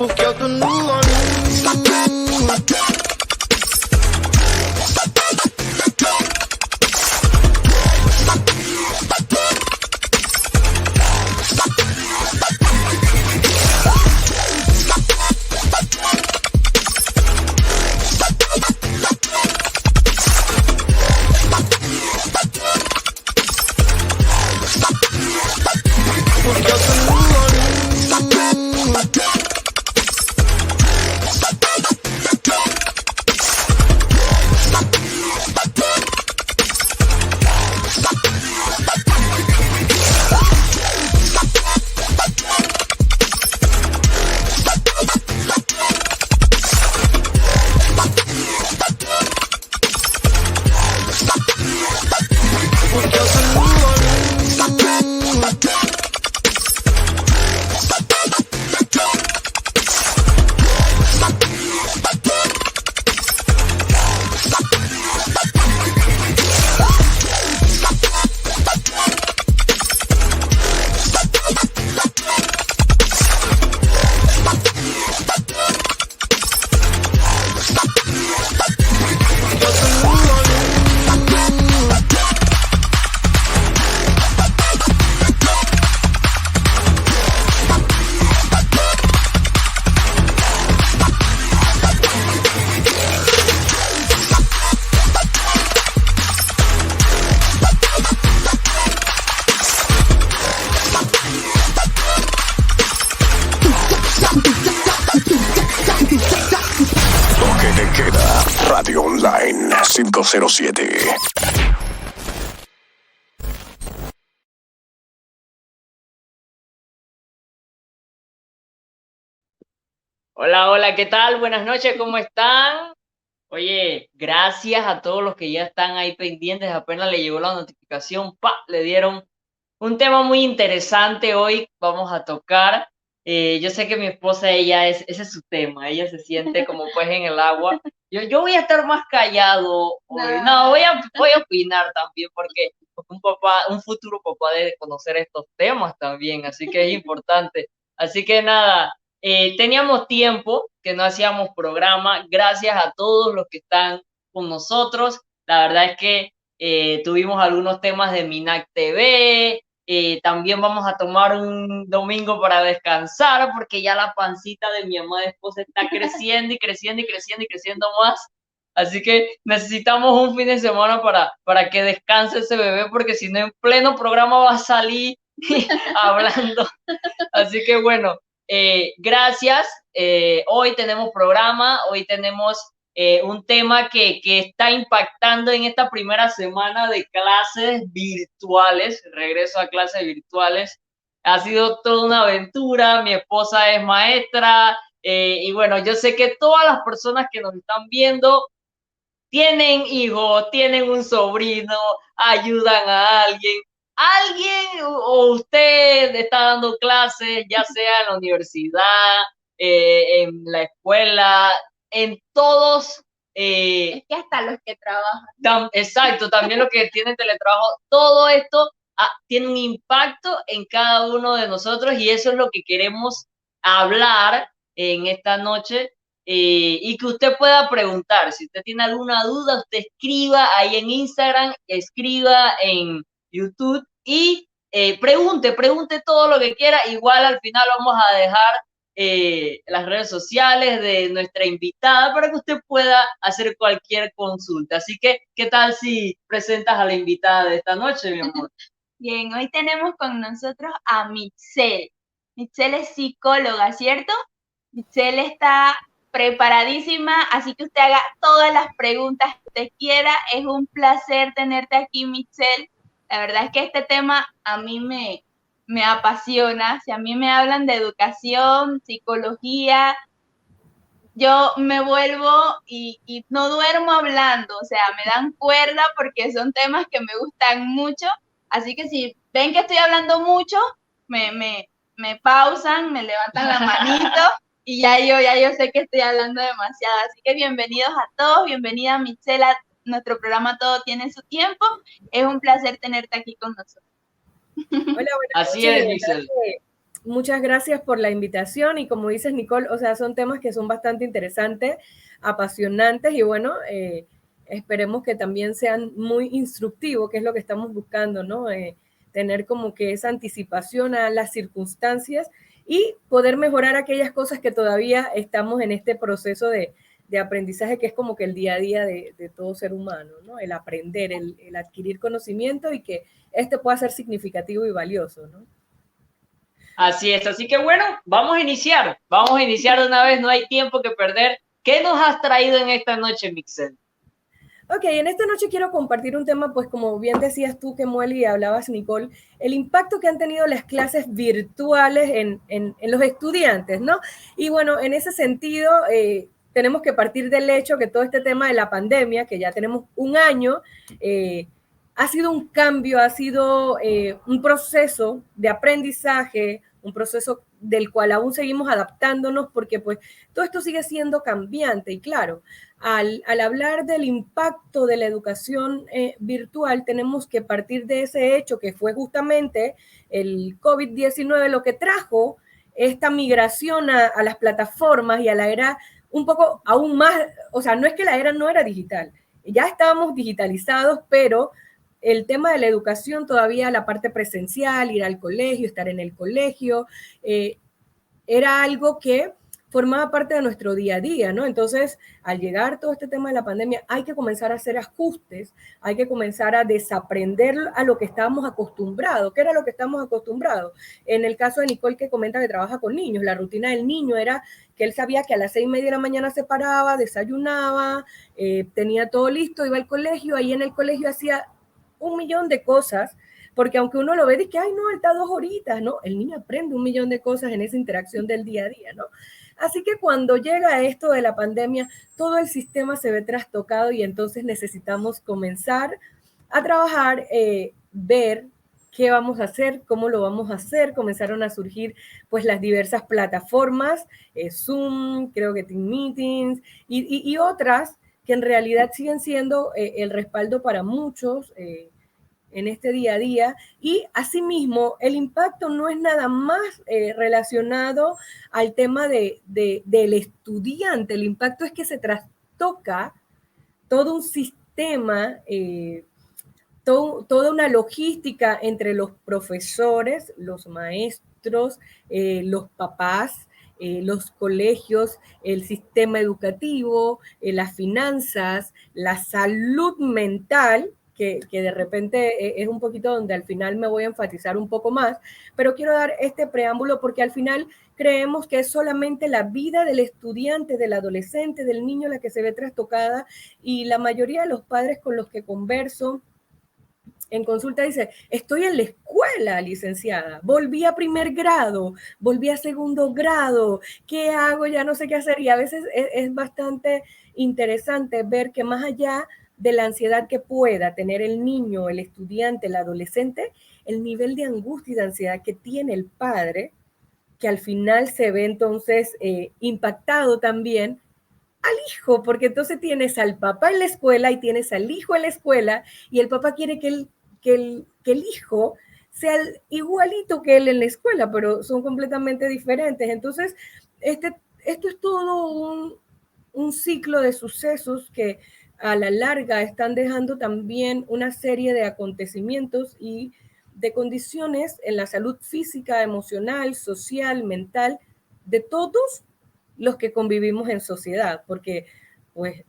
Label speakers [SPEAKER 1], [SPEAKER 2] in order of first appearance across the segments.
[SPEAKER 1] We'll get the new one.
[SPEAKER 2] Toque de queda. Radio Online 507.
[SPEAKER 3] Hola, hola, ¿qué tal? Buenas noches, ¿cómo están? Oye, gracias a todos los que ya están ahí pendientes, apenas le llegó la notificación, ¡pa! Le dieron un tema muy interesante hoy, vamos a tocar. Yo sé que mi esposa, ese es su tema, ella se siente como pez en el agua. Yo voy a estar más callado hoy. No, voy a opinar también, porque un futuro papá debe conocer estos temas también, así que es importante. Así que nada, teníamos tiempo que no hacíamos programa, gracias a todos los que están con nosotros. La verdad es que tuvimos algunos temas de Minac TV. También vamos a tomar un domingo para descansar porque ya la pancita de mi amada esposa está creciendo y creciendo y creciendo y creciendo más. Así que necesitamos un fin de semana para que descanse ese bebé, porque si no en pleno programa va a salir hablando. Así que bueno, gracias. Hoy tenemos programa, hoy tenemos un tema que está impactando en esta primera semana de clases virtuales, regreso a clases virtuales. Ha sido toda una aventura, mi esposa es maestra, y bueno, yo sé que todas las personas que nos están viendo tienen hijos, tienen un sobrino, ayudan a alguien. Alguien o usted está dando clases, ya sea en la universidad, en la escuela, en todos.
[SPEAKER 4] Es que hasta los que trabajan.
[SPEAKER 3] Exacto, también los que tienen teletrabajo, todo esto tiene un impacto en cada uno de nosotros, y eso es lo que queremos hablar en esta noche. Y que usted pueda preguntar, si usted tiene alguna duda, usted escriba ahí en Instagram, escriba en YouTube y pregunte todo lo que quiera. Igual al final vamos a dejar las redes sociales de nuestra invitada para que usted pueda hacer cualquier consulta. Así que, ¿qué tal si presentas a la invitada de esta noche, mi amor?
[SPEAKER 4] Bien, hoy tenemos con nosotros a Michelle. Michelle es psicóloga, ¿cierto? Michelle está preparadísima, así que usted haga todas las preguntas que usted quiera. Es un placer tenerte aquí, Michelle. La verdad es que este tema a mí me apasiona. Si a mí me hablan de educación, psicología, yo me vuelvo y no duermo hablando, o sea, me dan cuerda porque son temas que me gustan mucho. Así que si ven que estoy hablando mucho, me pausan, me levantan la manito y ya yo sé que estoy hablando demasiado. Así que bienvenidos a todos, bienvenida Michelle a nuestro programa Todo tiene su tiempo. Es un placer tenerte aquí con nosotros.
[SPEAKER 5] Hola, buenas
[SPEAKER 3] Así
[SPEAKER 5] noches.
[SPEAKER 3] es, Michelle.
[SPEAKER 1] muchas gracias por la invitación y como dices, Nicole, o sea, son temas que son bastante interesantes, apasionantes y bueno, esperemos que también sean muy instructivos, que es lo que estamos buscando, ¿no? Tener como que esa anticipación a las circunstancias y poder mejorar aquellas cosas que todavía estamos en este proceso de aprendizaje que es como que el día a día de todo ser humano, ¿no? El aprender, el adquirir conocimiento y que este pueda ser significativo y valioso, ¿no?
[SPEAKER 3] Así es, así que bueno, vamos a iniciar de una vez, no hay tiempo que perder. ¿Qué nos has traído en esta noche, Mixel?
[SPEAKER 1] Ok, en esta noche quiero compartir un tema, pues como bien decías tú, que Mueli, y hablabas, Nicole, el impacto que han tenido las clases virtuales en los estudiantes, ¿no? Y bueno, en ese sentido, tenemos que partir del hecho que todo este tema de la pandemia, que ya tenemos un año, ha sido un cambio, ha sido un proceso de aprendizaje, un proceso del cual aún seguimos adaptándonos porque pues todo esto sigue siendo cambiante y claro, al hablar del impacto de la educación virtual, tenemos que partir de ese hecho que fue justamente el COVID-19 lo que trajo esta migración a las plataformas y a la era un poco aún más, o sea, no es que la era no era digital, ya estábamos digitalizados, pero el tema de la educación todavía, la parte presencial, ir al colegio, estar en el colegio, era algo que formaba parte de nuestro día a día, ¿no? Entonces, al llegar todo este tema de la pandemia, hay que comenzar a hacer ajustes, hay que comenzar a desaprender a lo que estábamos acostumbrados. ¿Qué era lo que estábamos acostumbrados? En el caso de Nicole, que comenta que trabaja con niños, la rutina del niño era que él sabía que a las 6:30 de la mañana se paraba, desayunaba, tenía todo listo, iba al colegio, ahí en el colegio hacía un millón de cosas, porque aunque uno lo ve, dice que, ay, no, él está 2 horitas, ¿no? El niño aprende un millón de cosas en esa interacción del día a día, ¿no? Así que cuando llega esto de la pandemia, todo el sistema se ve trastocado y entonces necesitamos comenzar a trabajar, ver qué vamos a hacer, cómo lo vamos a hacer. Comenzaron a surgir pues las diversas plataformas, Zoom, creo que Team Meetings y otras que en realidad siguen siendo el respaldo para muchos en este día a día. Y asimismo, el impacto no es nada más relacionado al tema del estudiante, el impacto es que se trastoca todo un sistema, toda una logística entre los profesores, los maestros, los papás, los colegios, el sistema educativo, las finanzas, la salud mental, que de repente es un poquito donde al final me voy a enfatizar un poco más, pero quiero dar este preámbulo porque al final creemos que es solamente la vida del estudiante, del adolescente, del niño la que se ve trastocada y la mayoría de los padres con los que converso en consulta dice, estoy en la escuela, licenciada, volví a primer grado, volví a segundo grado, ¿qué hago? Ya no sé qué hacer. Y a veces es bastante interesante ver que más allá de la ansiedad que pueda tener el niño, el estudiante, el adolescente, el nivel de angustia y de ansiedad que tiene el padre, que al final se ve entonces impactado también al hijo, porque entonces tienes al papá en la escuela y tienes al hijo en la escuela y el papá quiere que el hijo sea igualito que él en la escuela, pero son completamente diferentes. Entonces, esto es todo un ciclo de sucesos que a la larga están dejando también una serie de acontecimientos y de condiciones en la salud física, emocional, social, mental, de todos los que convivimos en sociedad, porque pues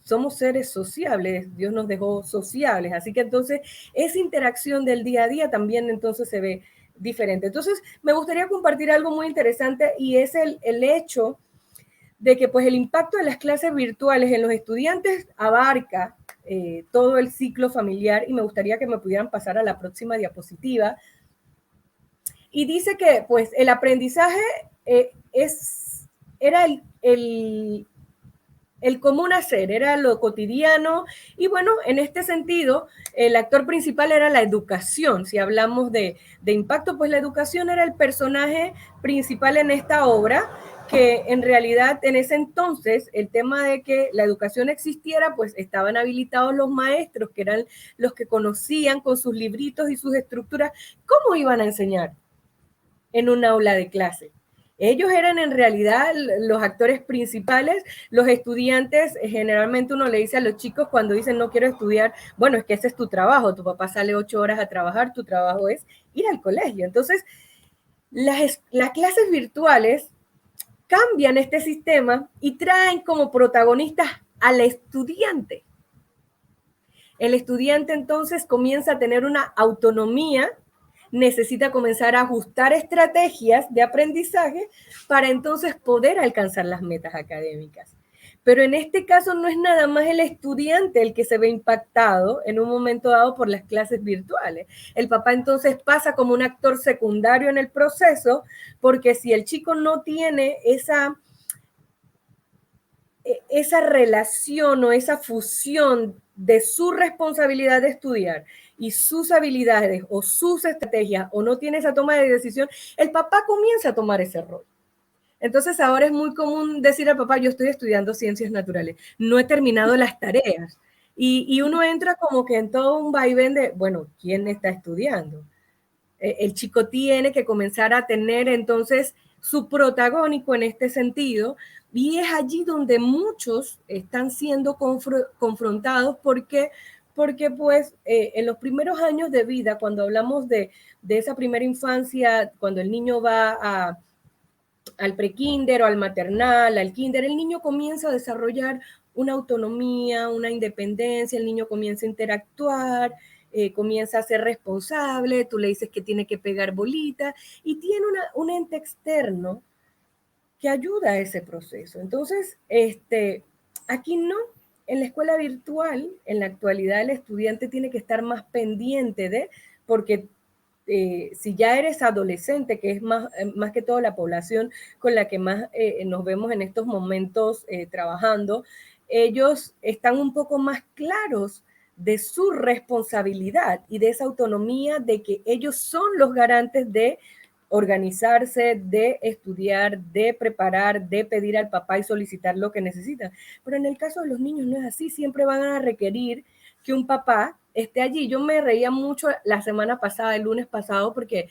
[SPEAKER 1] somos seres sociables, Dios nos dejó sociables, así que entonces esa interacción del día a día también entonces se ve diferente. Entonces me gustaría compartir algo muy interesante y es el hecho de que pues el impacto de las clases virtuales en los estudiantes abarca todo el ciclo familiar y me gustaría que me pudieran pasar a la próxima diapositiva. Y dice que pues el aprendizaje era el común hacer, era lo cotidiano y bueno, en este sentido, el actor principal era la educación. Si hablamos de impacto, pues la educación era el personaje principal en esta obra, que en realidad en ese entonces el tema de que la educación existiera, pues estaban habilitados los maestros, que eran los que conocían con sus libritos y sus estructuras cómo iban a enseñar. en un aula de clase. Ellos eran en realidad los actores principales. Los estudiantes, generalmente uno le dice a los chicos cuando dicen no quiero estudiar, bueno, es que ese es tu trabajo, tu papá sale 8 horas a trabajar, tu trabajo es ir al colegio. Entonces, las clases virtuales cambian este sistema y traen como protagonistas al estudiante. El estudiante entonces comienza a tener una autonomía, necesita comenzar a ajustar estrategias de aprendizaje para entonces poder alcanzar las metas académicas. Pero en este caso no es nada más el estudiante el que se ve impactado en un momento dado por las clases virtuales. El papá entonces pasa como un actor secundario en el proceso, porque si el chico no tiene esa relación o esa fusión de su responsabilidad de estudiar y sus habilidades o sus estrategias, o no tiene esa toma de decisión, el papá comienza a tomar ese rol. Entonces ahora es muy común decir al papá, yo estoy estudiando ciencias naturales, no he terminado las tareas. Y uno entra como que en todo un vaivén de, bueno, ¿quién está estudiando? El chico tiene que comenzar a tener entonces su protagónico en este sentido, y es allí donde muchos están siendo confrontados porque pues en los primeros años de vida, cuando hablamos de esa primera infancia, cuando el niño va al prekinder o al maternal, al kinder, el niño comienza a desarrollar una autonomía, una independencia, el niño comienza a interactuar, comienza a ser responsable, tú le dices que tiene que pegar bolita y tiene un ente externo que ayuda a ese proceso. Entonces, aquí no, en la escuela virtual, en la actualidad el estudiante tiene que estar más pendiente porque si ya eres adolescente, que es más que todo la población con la que más nos vemos en estos momentos trabajando, ellos están un poco más claros de su responsabilidad y de esa autonomía de que ellos son los garantes de organizarse, de estudiar, de preparar, de pedir al papá y solicitar lo que necesitan. Pero en el caso de los niños no es así, siempre van a requerir que un papá esté allí. Yo me reía mucho la semana pasada, el lunes pasado, porque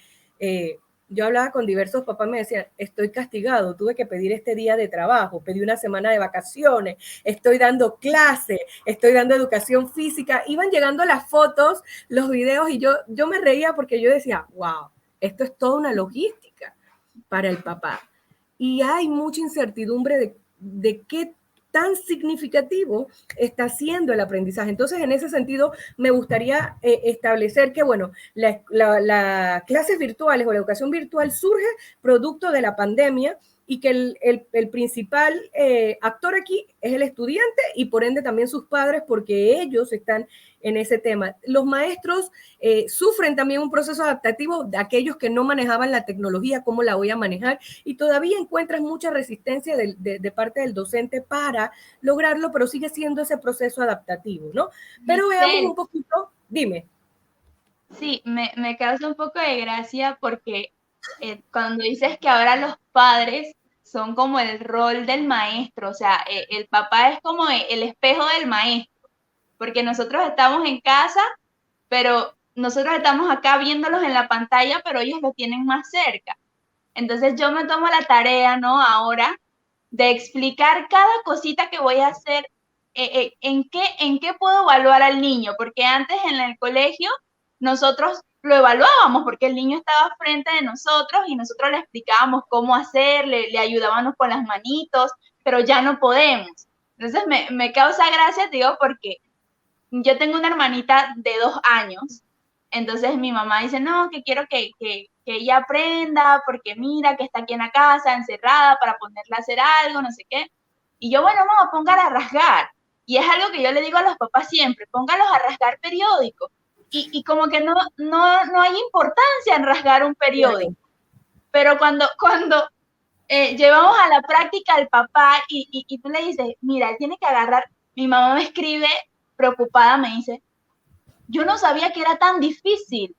[SPEAKER 1] yo hablaba con diversos papás y me decían, estoy castigado, tuve que pedir este día de trabajo, pedí una semana de vacaciones, estoy dando clase, estoy dando educación física. Iban llegando las fotos, los videos, y yo me reía porque yo decía, wow, esto es toda una logística para el papá. Y hay mucha incertidumbre de qué tan significativo está siendo el aprendizaje. Entonces, en ese sentido, me gustaría establecer que, bueno, las clases virtuales o la educación virtual surge producto de la pandemia y que el principal actor aquí es el estudiante y por ende también sus padres, porque ellos están en ese tema. Los maestros sufren también un proceso adaptativo de aquellos que no manejaban la tecnología, cómo la voy a manejar, y todavía encuentras mucha resistencia de parte del docente para lograrlo, pero sigue siendo ese proceso adaptativo, ¿no? Pero veamos un poquito, dime.
[SPEAKER 4] Sí, me causa un poco de gracia porque cuando dices que ahora los padres son como el rol del maestro, o sea, el papá es como el espejo del maestro, porque nosotros estamos en casa, pero nosotros estamos acá viéndolos en la pantalla, pero ellos lo tienen más cerca. Entonces yo me tomo la tarea, ¿no? Ahora de explicar cada cosita que voy a hacer, en qué puedo evaluar al niño, porque antes en el colegio nosotros lo evaluábamos porque el niño estaba frente de nosotros y nosotros le explicábamos cómo hacer, le ayudábamos con las manitos, pero ya no podemos. Entonces me causa gracia, digo, porque yo tengo una hermanita de 2 años, entonces mi mamá dice, no, que quiero que ella aprenda, porque mira que está aquí en la casa, encerrada, para ponerla a hacer algo, no sé qué. Y yo, bueno, mamá, póngala a rasgar. Y es algo que yo le digo a los papás siempre, póngalos a rasgar periódico. Y como que no hay importancia en rasgar un periódico. Pero cuando llevamos a la práctica al papá y tú le dices, mira, él tiene que agarrar, mi mamá me escribe preocupada, me dice, yo no sabía que era tan difícil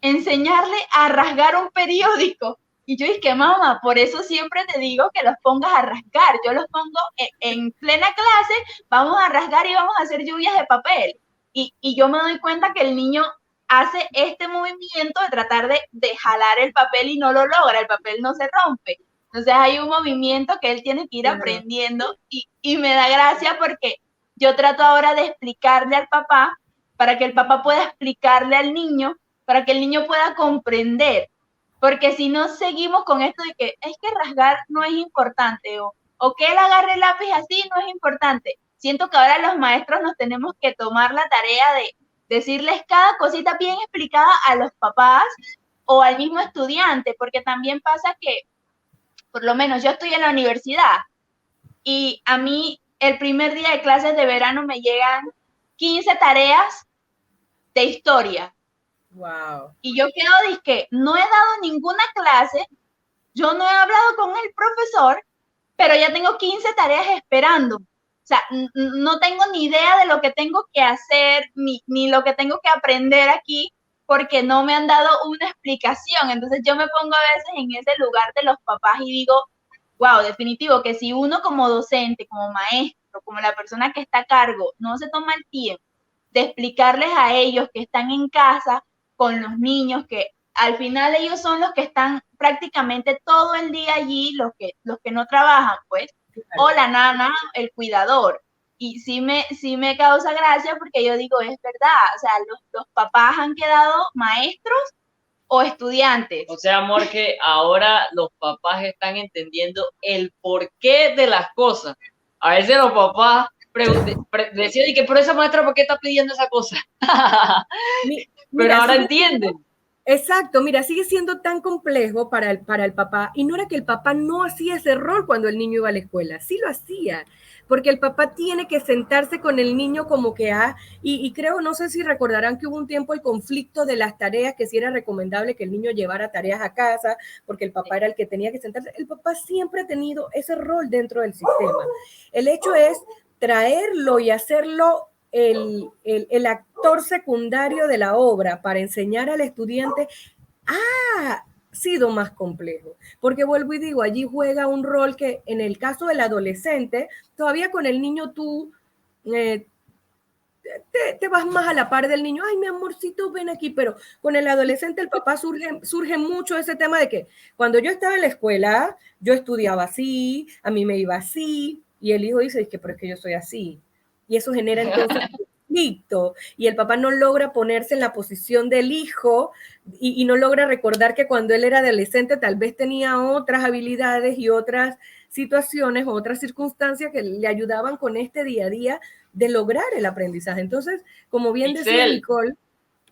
[SPEAKER 4] enseñarle a rasgar un periódico. Y yo dije, mamá, por eso siempre te digo que los pongas a rasgar. Yo los pongo en plena clase, vamos a rasgar y vamos a hacer lluvias de papel. Y yo me doy cuenta que el niño hace este movimiento de tratar de jalar el papel y no lo logra, el papel no se rompe. Entonces hay un movimiento que él tiene que ir aprendiendo y me da gracia porque yo trato ahora de explicarle al papá para que el papá pueda explicarle al niño, para que el niño pueda comprender. Porque si no seguimos con esto de que es que rasgar no es importante o que él agarre el lápiz así no es importante. Siento que ahora los maestros nos tenemos que tomar la tarea de decirles cada cosita bien explicada a los papás o al mismo estudiante, porque también pasa que, por lo menos yo estoy en la universidad y a mí el primer día de clases de verano me llegan 15 tareas de historia.
[SPEAKER 1] Wow.
[SPEAKER 4] Y yo quedo dizque, no he dado ninguna clase, yo no he hablado con el profesor, pero ya tengo 15 tareas esperando. O sea, no tengo ni idea de lo que tengo que hacer, ni lo que tengo que aprender aquí, porque no me han dado una explicación. Entonces yo me pongo a veces en ese lugar de los papás y digo, wow, definitivo, que si uno como docente, como maestro, como la persona que está a cargo, no se toma el tiempo de explicarles a ellos que están en casa con los niños, que al final ellos son los que están prácticamente todo el día allí, los que no trabajan, pues, o la nana, el cuidador. Y sí me causa gracia porque yo digo, es verdad, o sea, los papás han quedado maestros o estudiantes.
[SPEAKER 3] O sea, amor, que ahora los papás están entendiendo el porqué de las cosas. A veces los papás decían, y que por esa maestra, ¿por qué está pidiendo esa cosa? Pero ahora entienden.
[SPEAKER 1] Exacto, mira, sigue siendo tan complejo para el papá, y no era que el papá no hacía ese rol cuando el niño iba a la escuela, sí lo hacía, porque el papá tiene que sentarse con el niño como que y creo, no sé si recordarán que hubo un tiempo el conflicto de las tareas, que sí era recomendable que el niño llevara tareas a casa, porque el papá era el que tenía que sentarse. El papá siempre ha tenido ese rol dentro del sistema. El hecho es traerlo y hacerlo el actor secundario de la obra para enseñar al estudiante ha sido más complejo, porque vuelvo y digo, allí juega un rol que en el caso del adolescente, todavía con el niño tú te vas más a la par del niño, ay, mi amorcito, ven aquí, pero con el adolescente, el papá surge mucho ese tema de que cuando yo estaba en la escuela, yo estudiaba así, a mí me iba así, y el hijo dice, pero es que yo soy así. Y eso genera entonces conflicto, y el papá no logra ponerse en la posición del hijo y no logra recordar que cuando él era adolescente tal vez tenía otras habilidades y otras situaciones, otras circunstancias que le ayudaban con este día a día de lograr el aprendizaje. Entonces, como bien decía Nicole,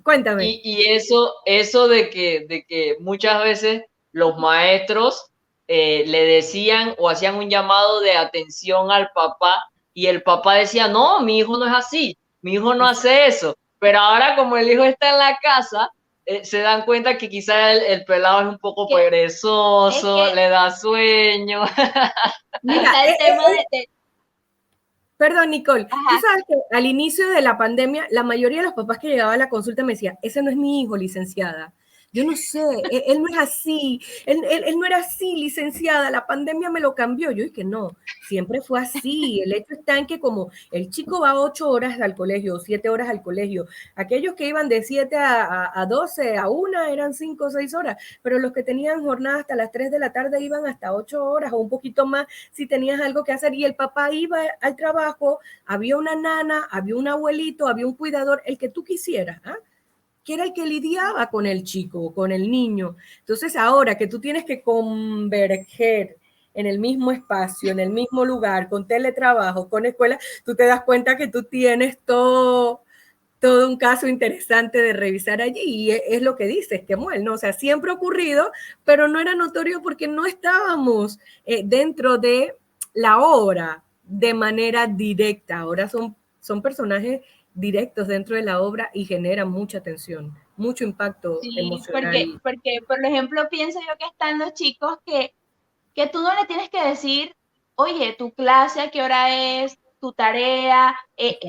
[SPEAKER 1] cuéntame.
[SPEAKER 3] Y eso de que muchas veces los maestros le decían o hacían un llamado de atención al papá, y el papá decía, no, mi hijo no es así, mi hijo no hace eso. Pero ahora como el hijo está en la casa, se dan cuenta que quizás el pelado es un poco perezoso, le da sueño.
[SPEAKER 4] Mira, el tema de...
[SPEAKER 1] Perdón, Nicole, tú sabes que al inicio de la pandemia, la mayoría de los papás que llegaban a la consulta me decían, ese no es mi hijo, licenciada. Yo no sé, él no es así, él no era así, licenciada, la pandemia me lo cambió. Yo dije, no, siempre fue así. El hecho está en que como el chico va 8 horas al colegio, 7 horas al colegio, aquellos que iban de 7 a 12, a 1, eran 5 o 6 horas, pero los que tenían jornada hasta las 3 de la tarde iban hasta 8 horas o un poquito más si tenías algo que hacer, y el papá iba al trabajo, había una nana, había un abuelito, había un cuidador, el que tú quisieras, que era el que lidiaba con el chico, con el niño. Entonces ahora que tú tienes que converger en el mismo espacio, en el mismo lugar, con teletrabajo, con escuela, tú te das cuenta que tú tienes todo un caso interesante de revisar allí, y es lo que dices, Kemuel, ¿no? O sea, siempre ha ocurrido, pero no era notorio porque no estábamos dentro de la obra de manera directa. Ahora son personajes directos dentro de la obra y generan mucha tensión, mucho impacto emocional.
[SPEAKER 4] Porque, por ejemplo, pienso yo que están los chicos que tú no le tienes que decir, oye, tu clase, ¿a qué hora es? Tu tarea,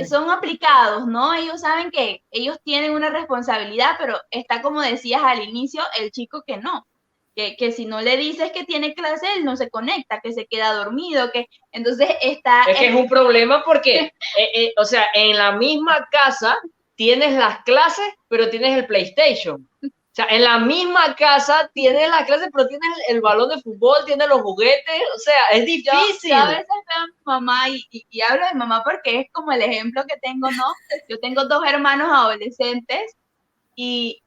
[SPEAKER 4] son aplicados, ¿no? Ellos saben que ellos tienen una responsabilidad, pero está como decías al inicio, el chico que no, que si no le dices que tiene clase, él no se conecta, que se queda dormido, que entonces está...
[SPEAKER 3] Es que es un problema porque, o sea, en la misma casa tienes las clases, pero tienes el PlayStation. O sea, en la misma casa tienes las clases, pero tienes el balón de fútbol, tienes los juguetes, o sea, es difícil.
[SPEAKER 4] Yo a veces veo a mi mamá y hablo de mamá porque es como el ejemplo que tengo, ¿no? Yo tengo 2 hermanos adolescentes y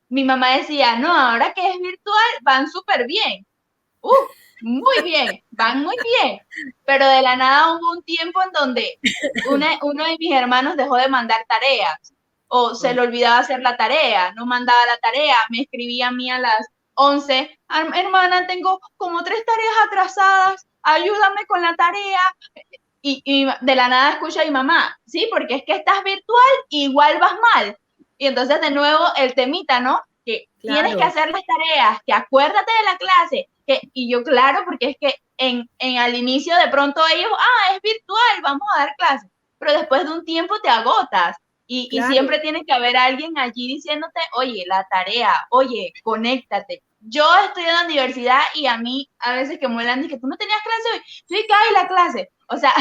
[SPEAKER 4] mi mamá decía, no, ahora que es virtual van súper bien. Muy bien, van muy bien. Pero de la nada hubo un tiempo en donde uno de mis hermanos dejó de mandar tareas o se le olvidaba hacer la tarea, no mandaba la tarea, me escribía a mí a las 11, hermana, tengo como 3 tareas atrasadas, ayúdame con la tarea. Y de la nada escucha a mi mamá, sí, porque es que estás virtual, igual vas mal. Y entonces de nuevo el temita, ¿no? Que
[SPEAKER 1] Claro.
[SPEAKER 4] tienes que hacer las tareas, que acuérdate de la clase. Y yo, claro, porque es que al inicio de pronto ellos, es virtual, vamos a dar clases. Pero después de un tiempo te agotas. Y
[SPEAKER 1] Claro.
[SPEAKER 4] siempre tiene que haber alguien allí diciéndote, oye, la tarea, oye, conéctate. Yo estoy en la universidad y a mí a veces que me hablan de que tú no tenías clase hoy, sí, que hay la clase. O sea,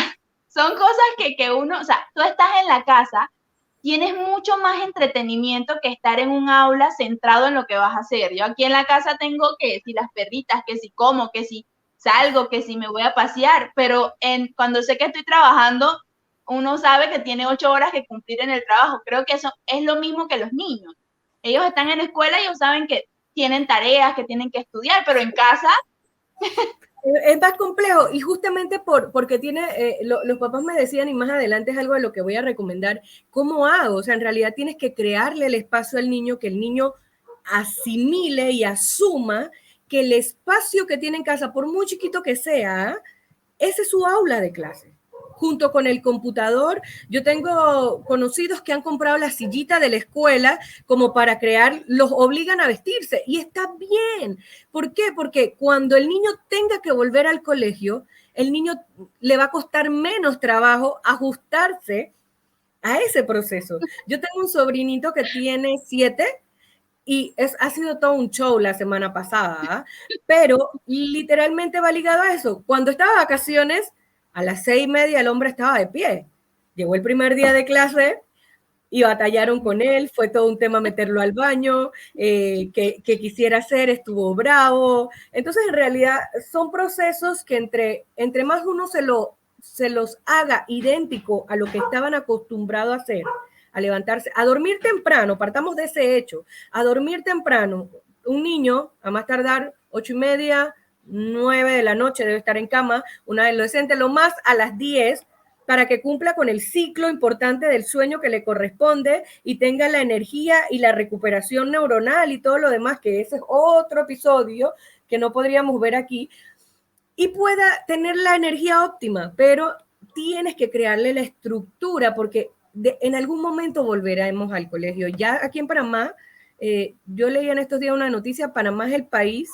[SPEAKER 4] son cosas que uno, o sea, tú estás en la casa, tienes mucho más entretenimiento que estar en un aula centrado en lo que vas a hacer. Yo aquí en la casa tengo que si las perritas, que si como, que si salgo, que si me voy a pasear, pero cuando sé que estoy trabajando, uno sabe que tiene 8 horas que cumplir en el trabajo. Creo que eso es lo mismo que los niños. Ellos están en la escuela y ellos saben que tienen tareas, que tienen que estudiar, pero en casa
[SPEAKER 1] es más complejo y justamente porque tiene, los papás me decían, y más adelante es algo de lo que voy a recomendar, ¿cómo hago? O sea, en realidad tienes que crearle el espacio al niño, que el niño asimile y asuma que el espacio que tiene en casa, por muy chiquito que sea, ese es su aula de clase. Junto con el computador, yo tengo conocidos que han comprado la sillita de la escuela como para crear, los obligan a vestirse y está bien. ¿Por qué? Porque cuando el niño tenga que volver al colegio, el niño le va a costar menos trabajo ajustarse a ese proceso. Yo tengo un sobrinito que tiene 7 y ha sido todo un show la semana pasada, pero literalmente va ligado a eso. Cuando estaba de vacaciones, a las 6:30 el hombre estaba de pie. Llegó el primer día de clase y batallaron con él, fue todo un tema meterlo al baño, que quisiera hacer, estuvo bravo. Entonces, en realidad, son procesos que entre más uno se los haga idéntico a lo que estaban acostumbrados a hacer, a levantarse, a dormir temprano, partamos de ese hecho, a dormir temprano. Un niño, a más tardar 8:30, 9 de la noche debe estar en cama, un adolescente lo más a las 10, para que cumpla con el ciclo importante del sueño que le corresponde y tenga la energía y la recuperación neuronal y todo lo demás, que ese es otro episodio que no podríamos ver aquí, y pueda tener la energía óptima, pero tienes que crearle la estructura porque en algún momento volveremos al colegio. Ya aquí en Panamá, yo leí en estos días una noticia, Panamá es el país,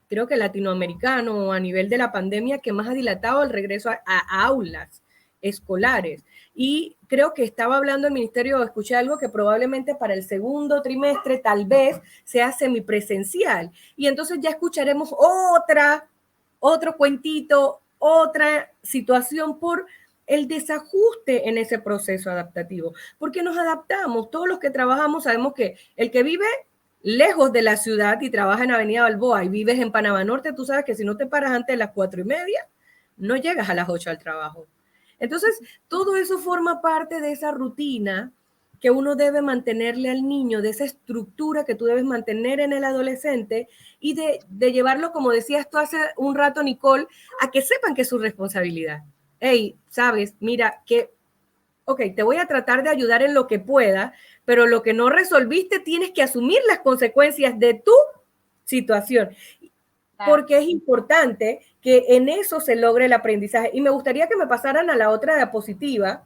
[SPEAKER 1] creo que latinoamericano, a nivel de la pandemia, que más ha dilatado el regreso a aulas escolares. Y creo que estaba hablando el ministerio, escuché algo que probablemente para el segundo trimestre tal vez sea semipresencial. Y entonces ya escucharemos otro cuentito, otra situación por el desajuste en ese proceso adaptativo, porque nos adaptamos, todos los que trabajamos sabemos que el que vive lejos de la ciudad y trabaja en Avenida Balboa y vives en Panamá Norte, tú sabes que si no te paras antes de las 4:30, no llegas a las 8 al trabajo. Entonces, todo eso forma parte de esa rutina que uno debe mantenerle al niño, de esa estructura que tú debes mantener en el adolescente y de llevarlo, como decías tú hace un rato, Nicole, a que sepan que es su responsabilidad. Hey, sabes, mira, que, ok, te voy a tratar de ayudar en lo que pueda, pero lo que no resolviste tienes que asumir las consecuencias de tu situación. Porque es importante que en eso se logre el aprendizaje. Y me gustaría que me pasaran a la otra diapositiva,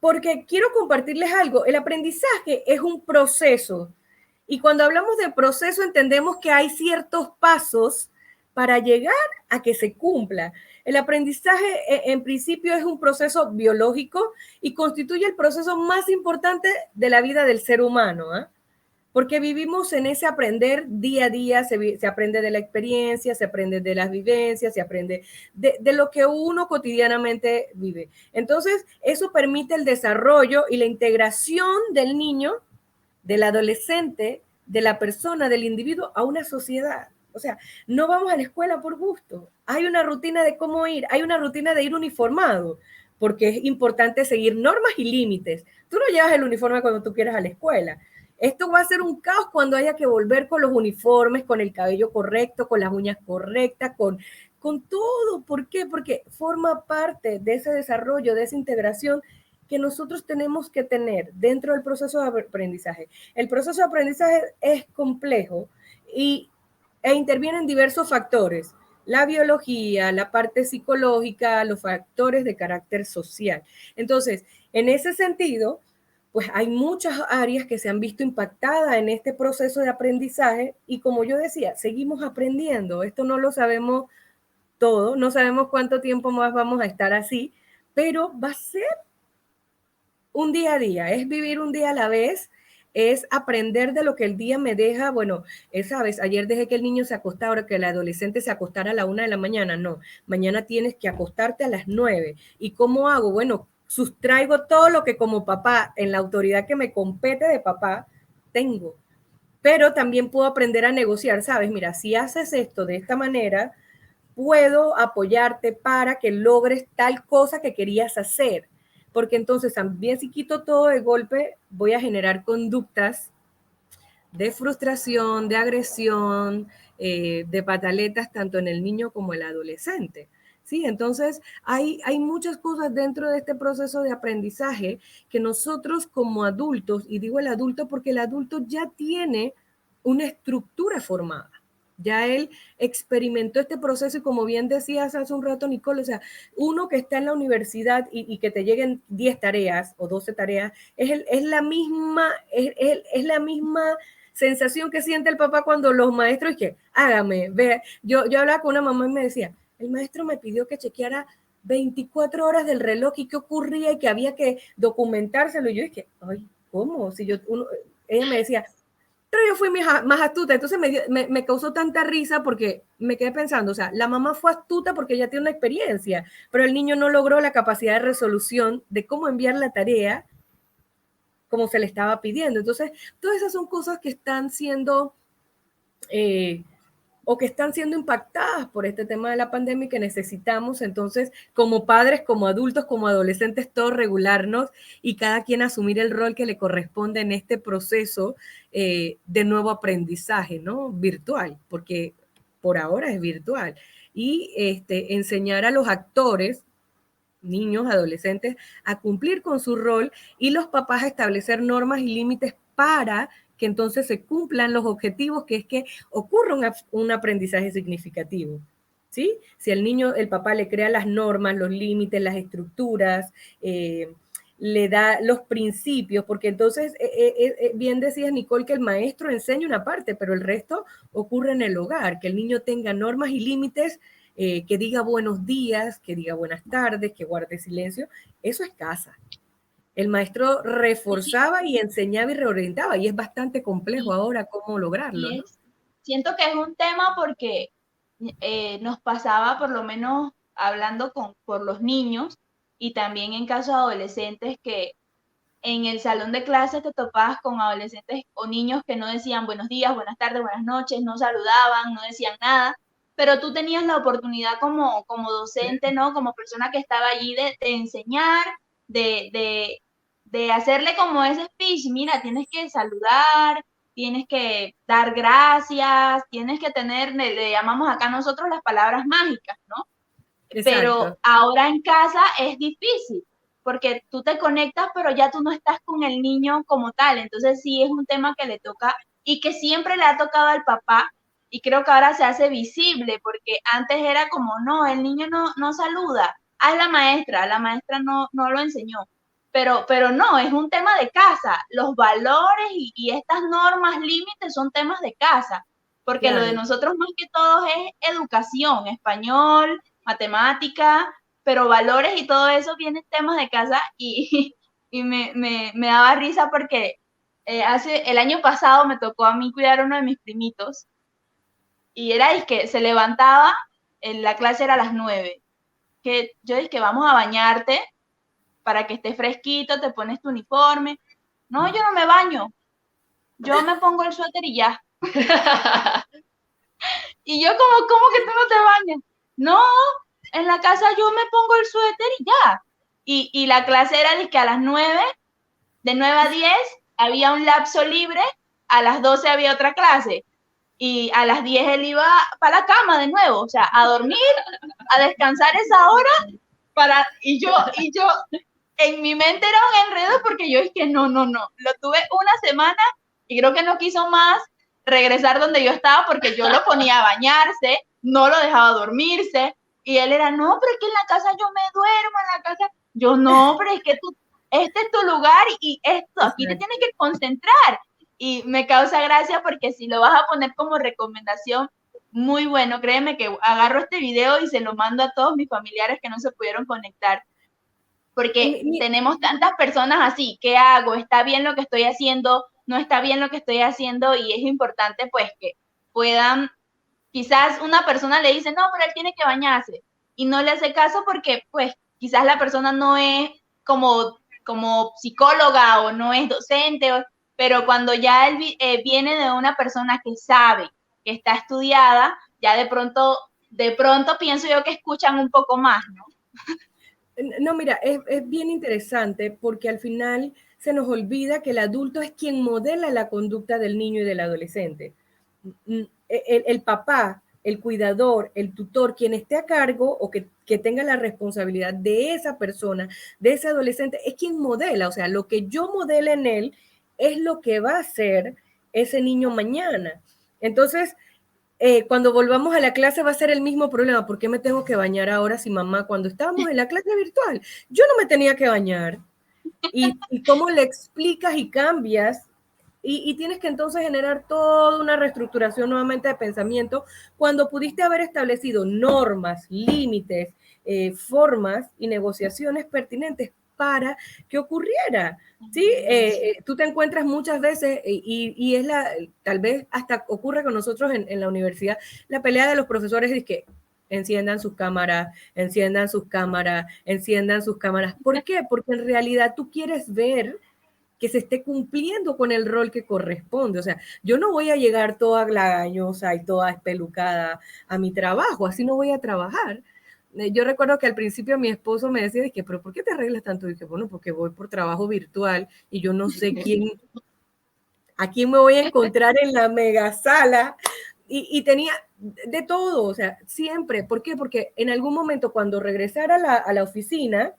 [SPEAKER 1] porque quiero compartirles algo. El aprendizaje es un proceso. Y cuando hablamos de proceso entendemos que hay ciertos pasos para llegar a que se cumpla. El aprendizaje en principio es un proceso biológico y constituye el proceso más importante de la vida del ser humano, ¿eh? porque vivimos en ese aprender día a día, se aprende de la experiencia, se aprende de las vivencias, se aprende de lo que uno cotidianamente vive. Entonces, eso permite el desarrollo y la integración del niño, del adolescente, de la persona, del individuo a una sociedad. O sea, no vamos a la escuela por gusto. Hay una rutina de cómo ir, hay una rutina de ir uniformado, porque es importante seguir normas y límites. Tú no llevas el uniforme cuando tú quieras a la escuela. Esto va a ser un caos cuando haya que volver con los uniformes, con el cabello correcto, con las uñas correctas, con todo. ¿Por qué? Porque forma parte de ese desarrollo, de esa integración que nosotros tenemos que tener dentro del proceso de aprendizaje. El proceso de aprendizaje es complejo e intervienen diversos factores: la biología, la parte psicológica, los factores de carácter social. Entonces, en ese sentido, pues hay muchas áreas que se han visto impactadas en este proceso de aprendizaje y, como yo decía, seguimos aprendiendo. Esto no lo sabemos todo, no sabemos cuánto tiempo más vamos a estar así, pero va a ser un día a día, es vivir un día a la vez, es aprender de lo que el día me deja. Bueno, sabes, ayer dejé que el niño se acostara, ahora que el adolescente se acostara a la 1 de la mañana, no, mañana tienes que acostarte a las 9. ¿Y cómo hago? Bueno, sustraigo todo lo que como papá, en la autoridad que me compete de papá, tengo. Pero también puedo aprender a negociar, ¿sabes? Mira, si haces esto de esta manera, puedo apoyarte para que logres tal cosa que querías hacer. Porque entonces también, si quito todo de golpe, voy a generar conductas de frustración, de agresión, de pataletas, tanto en el niño como el adolescente. ¿Sí? Entonces, hay muchas cosas dentro de este proceso de aprendizaje que nosotros como adultos, y digo el adulto porque el adulto ya tiene una estructura formada. Ya él experimentó este proceso y, como bien decías hace un rato, Nicole, o sea, uno que está en la universidad y que te lleguen 10 tareas o 12 tareas, es la misma sensación que siente el papá cuando los maestros, y que hágame, vea. Yo hablaba con una mamá y me decía, el maestro me pidió que chequeara 24 horas del reloj y qué ocurría y que había que documentárselo. Y yo dije, ay, ¿cómo? Si ella me decía, pero yo fui más astuta. Entonces me causó tanta risa porque me quedé pensando, o sea, la mamá fue astuta porque ella tiene una experiencia, pero el niño no logró la capacidad de resolución de cómo enviar la tarea como se le estaba pidiendo. Entonces, todas esas son cosas que están siendo o que están siendo impactadas por este tema de la pandemia y que necesitamos entonces, como padres, como adultos, como adolescentes, todos regularnos y cada quien asumir el rol que le corresponde en este proceso de nuevo aprendizaje, ¿no? Virtual, porque por ahora es virtual. Y enseñar a los actores, niños, adolescentes, a cumplir con su rol, y los papás a establecer normas y límites para que entonces se cumplan los objetivos, que es que ocurra un aprendizaje significativo. ¿Sí? Si el papá le crea las normas, los límites, las estructuras, le da los principios, porque entonces, bien decías, Nicole, que el maestro enseña una parte, pero el resto ocurre en el hogar, que el niño tenga normas y límites, que diga buenos días, que diga buenas tardes, que guarde silencio. Eso es casa. El maestro reforzaba y enseñaba y reorientaba, y es bastante complejo ahora cómo lograrlo, ¿no?
[SPEAKER 4] Siento que es un tema porque nos pasaba, por lo menos hablando por los niños y también en casos adolescentes, que en el salón de clases te topabas con adolescentes o niños que no decían buenos días, buenas tardes, buenas noches, no saludaban, no decían nada, pero tú tenías la oportunidad como docente, ¿no? Como persona que estaba allí de enseñar, de hacerle como ese speech: mira, tienes que saludar, tienes que dar gracias, tienes que tener, le llamamos acá nosotros las palabras mágicas, ¿no? Pero
[SPEAKER 1] Exacto.
[SPEAKER 4] ahora en casa es difícil, porque tú te conectas, pero ya tú no estás con el niño como tal. Entonces sí es un tema que le toca y que siempre le ha tocado al papá, y creo que ahora se hace visible, porque antes era como, no, el niño no saluda, es la maestra no lo enseñó. Pero no, es un tema de casa. Los valores y estas normas, límites son temas de casa, porque lo de
[SPEAKER 1] Claro.
[SPEAKER 4] nosotros más que todo es educación, español, matemática, pero valores y todo eso vienen temas de casa y, y me daba risa porque el año pasado me tocó a mí cuidar a uno de mis primitos y era que se levantaba, la clase era a las 9, que yo dije, vamos a bañarte para que estés fresquito, te pones tu uniforme. No, yo no me baño, yo me pongo el suéter y ya. Y yo ¿cómo que tú no te bañas? No, en la casa yo me pongo el suéter y ya. Y la clase era de que a las 9, de 9 a 10 había un lapso libre, a las 12 había otra clase. Y a las 10 él iba para la cama de nuevo, o sea, a dormir, a descansar esa hora, y yo, en mi mente era un enredo porque yo dije, no, lo tuve una semana y creo que no quiso más regresar donde yo estaba porque yo lo ponía a bañarse, no lo dejaba dormirse, y él era, no, pero es que en la casa yo me duermo, en la casa, yo no, pero es que este es tu lugar y esto, aquí te tienes que concentrar. Y me causa gracia porque si lo vas a poner como recomendación, muy bueno, créeme que agarro este video y se lo mando a todos mis familiares que no se pudieron conectar, porque tenemos tantas personas así, ¿qué hago? ¿Está bien lo que estoy haciendo? ¿No está bien lo que estoy haciendo? Y es importante pues que puedan, quizás una persona le dice, no, pero él tiene que bañarse, y no le hace caso porque pues quizás la persona no es como psicóloga o no es docente, pero cuando ya él viene de una persona que sabe, que está estudiada, ya de pronto pienso yo que escuchan un poco más, ¿no?
[SPEAKER 1] No, mira, es bien interesante porque al final se nos olvida que el adulto es quien modela la conducta del niño y del adolescente. El papá, el cuidador, el tutor, quien esté a cargo o que tenga la responsabilidad de esa persona, de ese adolescente, es quien modela. O sea, lo que yo modele en él es lo que va a ser ese niño mañana. Entonces, cuando volvamos a la clase va a ser el mismo problema. ¿Por qué me tengo que bañar ahora si mamá, cuando estábamos en la clase virtual, yo no me tenía que bañar? Y cómo le explicas y cambias y tienes que entonces generar toda una reestructuración nuevamente de pensamiento cuando pudiste haber establecido normas, límites, formas y negociaciones pertinentes para que ocurriera. ¿Sí? Tú te encuentras muchas veces y es tal vez hasta ocurre con nosotros en la universidad, la pelea de los profesores es que enciendan sus cámaras, enciendan sus cámaras, enciendan sus cámaras. ¿Por qué? Porque en realidad tú quieres ver que se esté cumpliendo con el rol que corresponde. O sea, yo no voy a llegar toda lagañosa y toda espelucada a mi trabajo, así no voy a trabajar. Yo recuerdo que al principio mi esposo me decía, pero ¿por qué te arreglas tanto? Y dije, bueno, porque voy por trabajo virtual y yo no sé a quién me voy a encontrar en la mega sala. Y tenía de todo, o sea, siempre. ¿Por qué? Porque en algún momento cuando regresara a la oficina,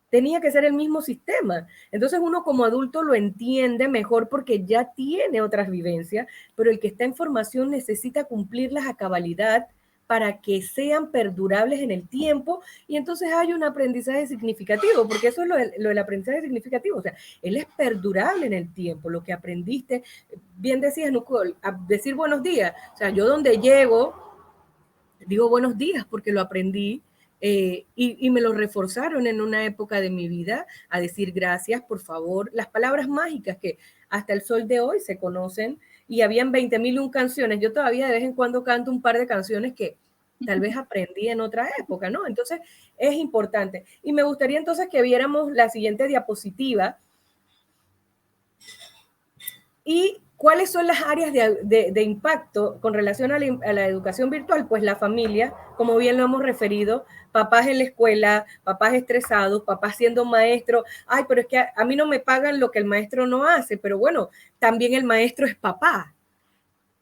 [SPEAKER 1] tenía que ser el mismo sistema. Entonces uno como adulto lo entiende mejor porque ya tiene otras vivencias, pero el que está en formación necesita cumplirlas a cabalidad para que sean perdurables en el tiempo y entonces hay un aprendizaje significativo, porque eso es lo del aprendizaje significativo, o sea, él es perdurable en el tiempo, lo que aprendiste, bien decías, Nicole, a decir buenos días, o sea, yo donde llego, digo buenos días porque lo aprendí y me lo reforzaron en una época de mi vida a decir gracias, por favor, las palabras mágicas que hasta el sol de hoy se conocen y habían 20.001 canciones. Yo todavía de vez en cuando canto un par de canciones que tal vez aprendí en otra época, ¿no? Entonces es importante. Y me gustaría entonces que viéramos la siguiente diapositiva y ¿cuáles son las áreas de impacto con relación a la educación virtual? Pues la familia, como bien lo hemos referido, papás en la escuela, papás estresados, papás siendo maestros. Ay, pero es que a mí no me pagan lo que el maestro no hace, pero bueno, también el maestro es papá.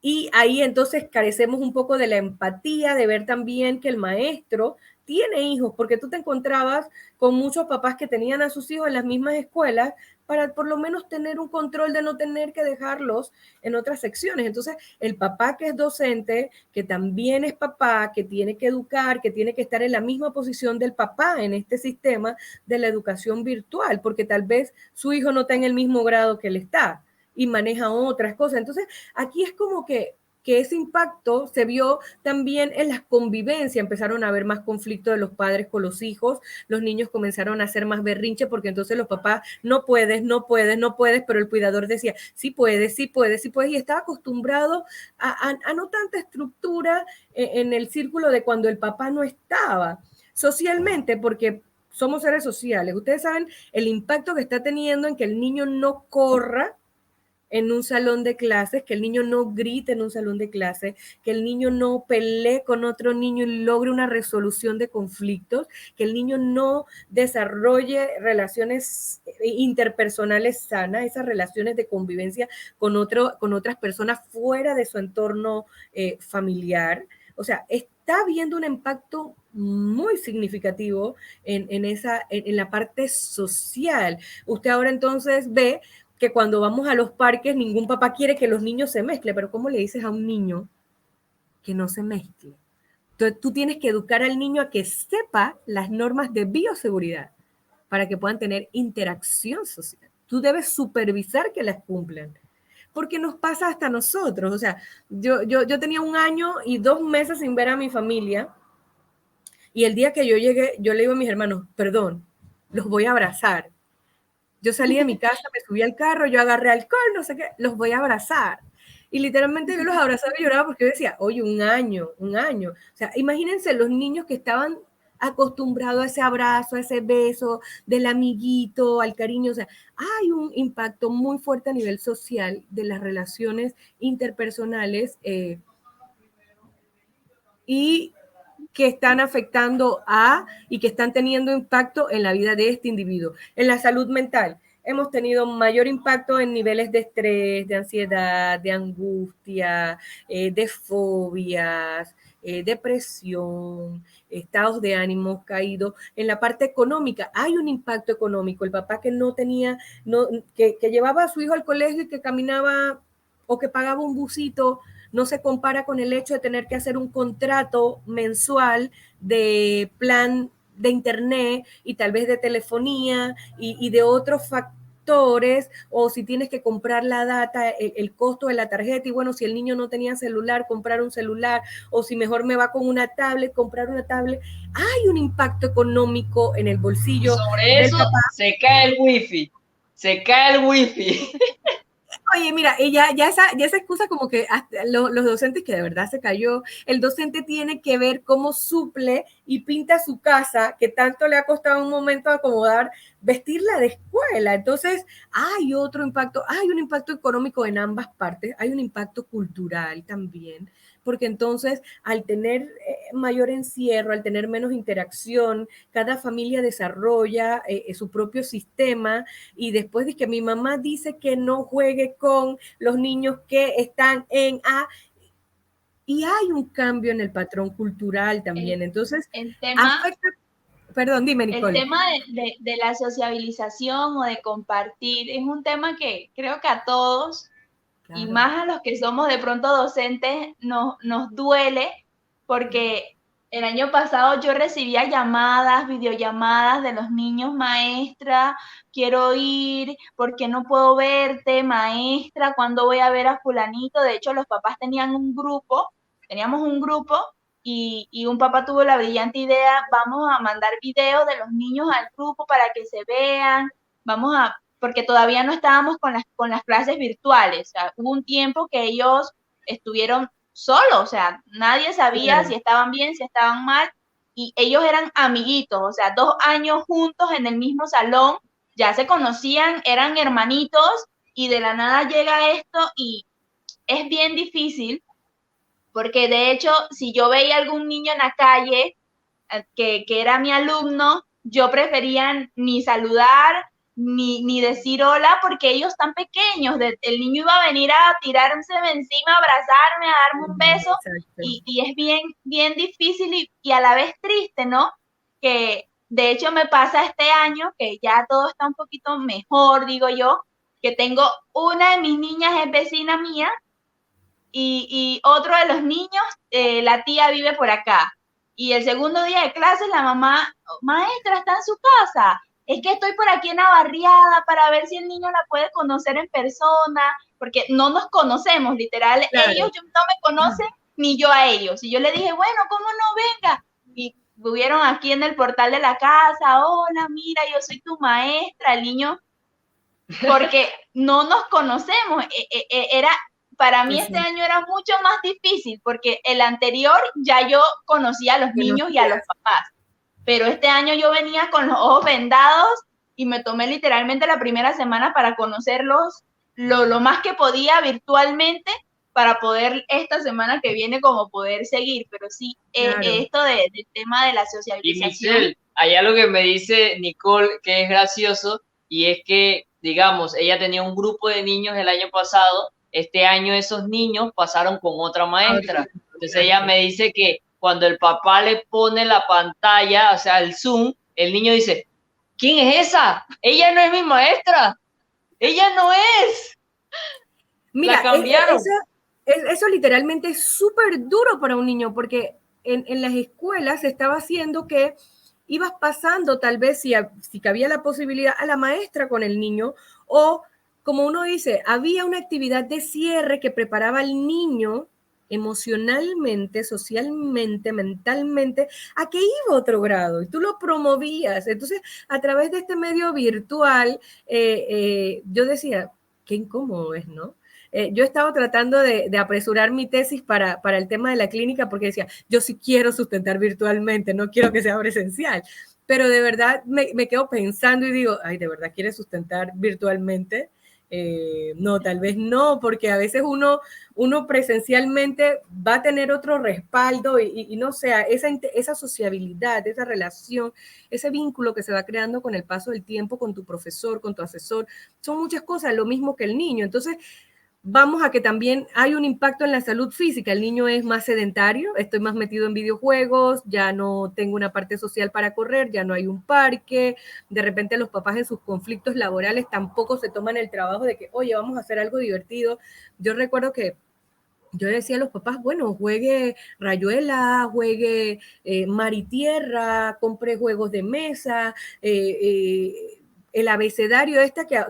[SPEAKER 1] Y ahí entonces carecemos un poco de la empatía, de ver también que el maestro tiene hijos, porque tú te encontrabas con muchos papás que tenían a sus hijos en las mismas escuelas para por lo menos tener un control de no tener que dejarlos en otras secciones. Entonces, el papá que es docente, que también es papá, que tiene que educar, que tiene que estar en la misma posición del papá en este sistema de la educación virtual, porque tal vez su hijo no está en el mismo grado que él está y maneja otras cosas. Entonces, aquí es como que que ese impacto se vio también en la convivencia, empezaron a haber más conflicto de los padres con los hijos, los niños comenzaron a hacer más berrinche porque entonces los papás no puedes, no puedes, no puedes, pero el cuidador decía, sí puedes, sí puedes, sí puedes, y estaba acostumbrado a no tanta estructura en el círculo de cuando el papá no estaba. Socialmente, porque somos seres sociales, ustedes saben el impacto que está teniendo en que el niño no corra en un salón de clases, que el niño no grite en un salón de clases, que el niño no pelee con otro niño y logre una resolución de conflictos, que el niño no desarrolle relaciones interpersonales sanas, esas relaciones de convivencia con otras personas fuera de su entorno familiar. O sea, está habiendo un impacto muy significativo en la parte social. Usted ahora entonces ve que cuando vamos a los parques ningún papá quiere que los niños se mezclen, pero ¿cómo le dices a un niño que no se mezcle? Entonces tú tienes que educar al niño a que sepa las normas de bioseguridad para que puedan tener interacción social. Tú debes supervisar que las cumplan, porque nos pasa hasta nosotros. O sea, yo tenía 1 año y 2 meses sin ver a mi familia, y el día que yo llegué, yo le digo a mis hermanos, perdón, los voy a abrazar. Yo salí de mi casa, me subí al carro, yo agarré alcohol, no sé qué, los voy a abrazar. Y literalmente yo los abrazaba y lloraba porque yo decía, oye, 1 año, 1 año. O sea, imagínense los niños que estaban acostumbrados a ese abrazo, a ese beso del amiguito, al cariño. O sea, hay un impacto muy fuerte a nivel social de las relaciones interpersonales y que están afectando y que están teniendo impacto en la vida de este individuo. En la salud mental, hemos tenido mayor impacto en niveles de estrés, de ansiedad, de angustia, de fobias, depresión, estados de ánimo caídos. En la parte económica, hay un impacto económico. El papá que no tenía, que llevaba a su hijo al colegio y que caminaba o que pagaba un busito, no se compara con el hecho de tener que hacer un contrato mensual de plan de internet y tal vez de telefonía y de otros factores, o si tienes que comprar la data, el costo de la tarjeta, y bueno, si el niño no tenía celular, comprar un celular, o si mejor me va con una tablet, comprar una tablet. Hay un impacto económico en el bolsillo
[SPEAKER 3] Sobre
[SPEAKER 1] del
[SPEAKER 3] eso
[SPEAKER 1] papá.
[SPEAKER 3] se cae el wifi. Se cae el wifi.
[SPEAKER 1] Oye, mira, esa excusa como que los docentes que de verdad se cayó, el docente tiene que ver cómo suple y pinta su casa, que tanto le ha costado un momento acomodar, vestirla de escuela. Entonces, hay otro impacto, hay un impacto económico en ambas partes, hay un impacto cultural también, porque entonces al tener mayor encierro, al tener menos interacción, cada familia desarrolla su propio sistema, y después de que mi mamá dice que no juegue con los niños que están en A, y hay un cambio en el patrón cultural también. Entonces,
[SPEAKER 4] el tema,
[SPEAKER 1] afecta, perdón, dime,
[SPEAKER 4] el
[SPEAKER 1] Nicole.
[SPEAKER 4] tema de la sociabilización o de compartir es un tema que creo que a todos, y
[SPEAKER 1] Claro.
[SPEAKER 4] más a los que somos de pronto docentes, nos duele, porque el año pasado yo recibía llamadas, videollamadas de los niños: maestra, quiero ir, ¿por qué no puedo verte? Maestra, ¿cuándo voy a ver a fulanito? De hecho, los papás teníamos un grupo, y un papá tuvo la brillante idea: vamos a mandar videos de los niños al grupo para que se vean, porque todavía no estábamos con las clases virtuales. O sea, hubo un tiempo que ellos estuvieron solos, o sea, nadie sabía
[SPEAKER 1] Claro.
[SPEAKER 4] si estaban bien, si estaban mal, y ellos eran amiguitos, o sea, 2 años juntos en el mismo salón, ya se conocían, eran hermanitos, y de la nada llega esto, y es bien difícil, porque de hecho, si yo veía algún niño en la calle que era mi alumno, yo prefería ni saludar, ni decir hola, porque ellos están pequeños. El niño iba a venir a tirarse encima, a abrazarme, a darme un beso,
[SPEAKER 1] Exacto.
[SPEAKER 4] y es bien, bien difícil, y a la vez triste, ¿no? Que de hecho me pasa este año, que ya todo está un poquito mejor, digo yo, que tengo una de mis niñas es vecina mía, y otro de los niños, la tía vive por acá. Y el segundo día de clases, la mamá: maestra, está en su casa. es que estoy por aquí en la barriada para ver si el niño la puede conocer en persona, porque no nos conocemos, literal,
[SPEAKER 1] Claro.
[SPEAKER 4] ellos no me conocen ni yo a ellos. Y yo le dije, bueno, ¿cómo no venga? Y estuvieron aquí en el portal de la casa, hola, mira, yo soy tu maestra, el niño, porque no nos conocemos, era, para mí este año era mucho más difícil, porque el anterior ya yo conocía a los niños y a los papás, pero este año yo venía con los ojos vendados y me tomé literalmente la primera semana para conocerlos lo más que podía virtualmente para poder esta semana que viene como poder seguir, pero sí,
[SPEAKER 1] Claro.
[SPEAKER 4] esto del tema de la
[SPEAKER 3] Y
[SPEAKER 4] socialización.
[SPEAKER 3] Michelle, hay algo que me dice Nicole que es gracioso y es que, digamos, ella tenía un grupo de niños el año pasado, este año esos niños pasaron con otra maestra. Entonces ella me dice que cuando el papá le pone la pantalla, o sea, el Zoom, el niño dice, ¿quién es esa? Ella no es mi maestra, ella no es.
[SPEAKER 1] Mira,
[SPEAKER 3] La cambiaron.
[SPEAKER 1] eso literalmente es súper duro para un niño, porque en las escuelas se estaba haciendo que ibas pasando tal vez si cabía la posibilidad a la maestra con el niño, o como uno dice, había una actividad de cierre que preparaba al niño emocionalmente, socialmente, mentalmente, a que iba a otro grado y tú lo promovías. Entonces, a través de este medio virtual, yo decía, qué incómodo es, ¿no? Yo estaba tratando de apresurar mi tesis para el tema de la clínica porque decía, yo sí quiero sustentar virtualmente, no quiero que sea presencial. Pero de verdad me quedo pensando y digo, ay, ¿de verdad quieres sustentar virtualmente? No, tal vez no, porque a veces uno presencialmente va a tener otro respaldo y no sé, esa sociabilidad, esa relación, ese vínculo que se va creando con el paso del tiempo con tu profesor, con tu asesor, son muchas cosas, lo mismo que el niño. Entonces, vamos a que también hay un impacto en la salud física. El niño es más sedentario, estoy más metido en videojuegos, ya no tengo una parte social para correr, ya no hay un parque, de repente los papás en sus conflictos laborales tampoco se toman el trabajo de que, oye, vamos a hacer algo divertido. Yo recuerdo que yo decía a los papás, bueno, juegue rayuela, juegue mar y tierra, compre juegos de mesa, el abecedario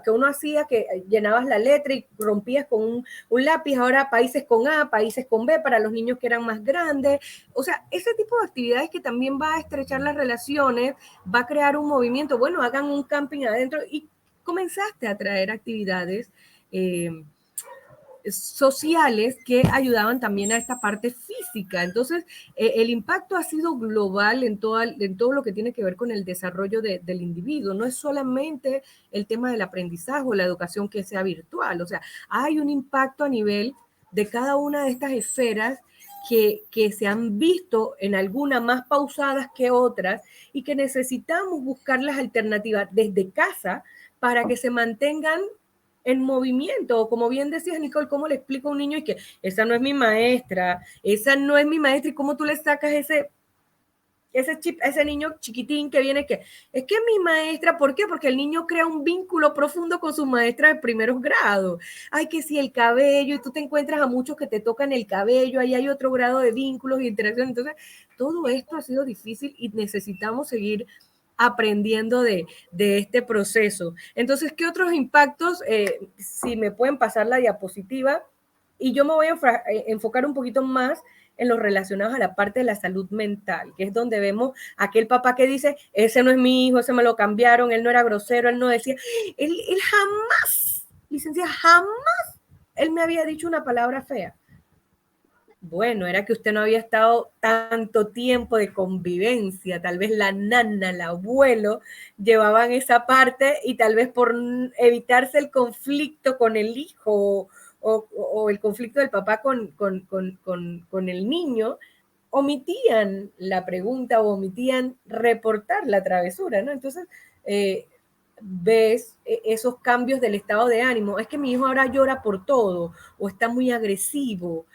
[SPEAKER 1] que uno hacía, que llenabas la letra y rompías con un lápiz, ahora países con A, países con B, para los niños que eran más grandes. O sea, ese tipo de actividades que también va a estrechar las relaciones, va a crear un movimiento. Bueno, hagan un camping adentro y comenzaste a traer actividades sociales que ayudaban también a esta parte física. Entonces, el impacto ha sido global en todo lo que tiene que ver con el desarrollo del individuo. No es solamente el tema del aprendizaje o la educación que sea virtual. O sea, hay un impacto a nivel de cada una de estas esferas que se han visto en algunas más pausadas que otras y que necesitamos buscar las alternativas desde casa para que se mantengan en movimiento. Como bien decías, Nicole, ¿cómo le explico a un niño y que esa no es mi maestra, esa no es mi maestra, y cómo tú le sacas ese chip a ese niño chiquitín que viene que es que mi maestra? ¿Por qué? Porque el niño crea un vínculo profundo con su maestra de primeros grados. Ay, que si el cabello, y tú te encuentras a muchos que te tocan el cabello, ahí hay otro grado de vínculos y interacción. Entonces, todo esto ha sido difícil y necesitamos seguir aprendiendo de este proceso. Entonces, ¿qué otros impactos? Si me pueden pasar la diapositiva, y yo me voy a enfocar un poquito más en los relacionados a la parte de la salud mental, que es donde vemos aquel papá que dice, ese no es mi hijo, ese me lo cambiaron, él no era grosero, él no decía, él jamás, licenciada, jamás, él me había dicho una palabra fea. Bueno, era que usted no había estado tanto tiempo de convivencia, tal vez la nana, el abuelo llevaban esa parte y tal vez por evitarse el conflicto con el hijo o el conflicto del papá con el niño, omitían la pregunta o omitían reportar la travesura, ¿no? Entonces, ves esos cambios del estado de ánimo. Es que mi hijo ahora llora por todo o está muy agresivo.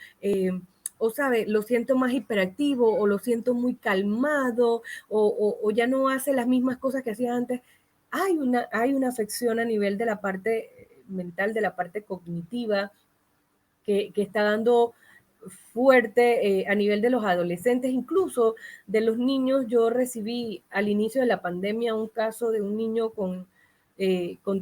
[SPEAKER 1] O sabe, lo siento más hiperactivo o lo siento muy calmado o ya no hace las mismas cosas que hacía antes. Hay una afección a nivel de la parte mental, de la parte cognitiva, que está dando fuerte a nivel de los adolescentes, incluso de los niños. Yo recibí al inicio de la pandemia un caso de un niño con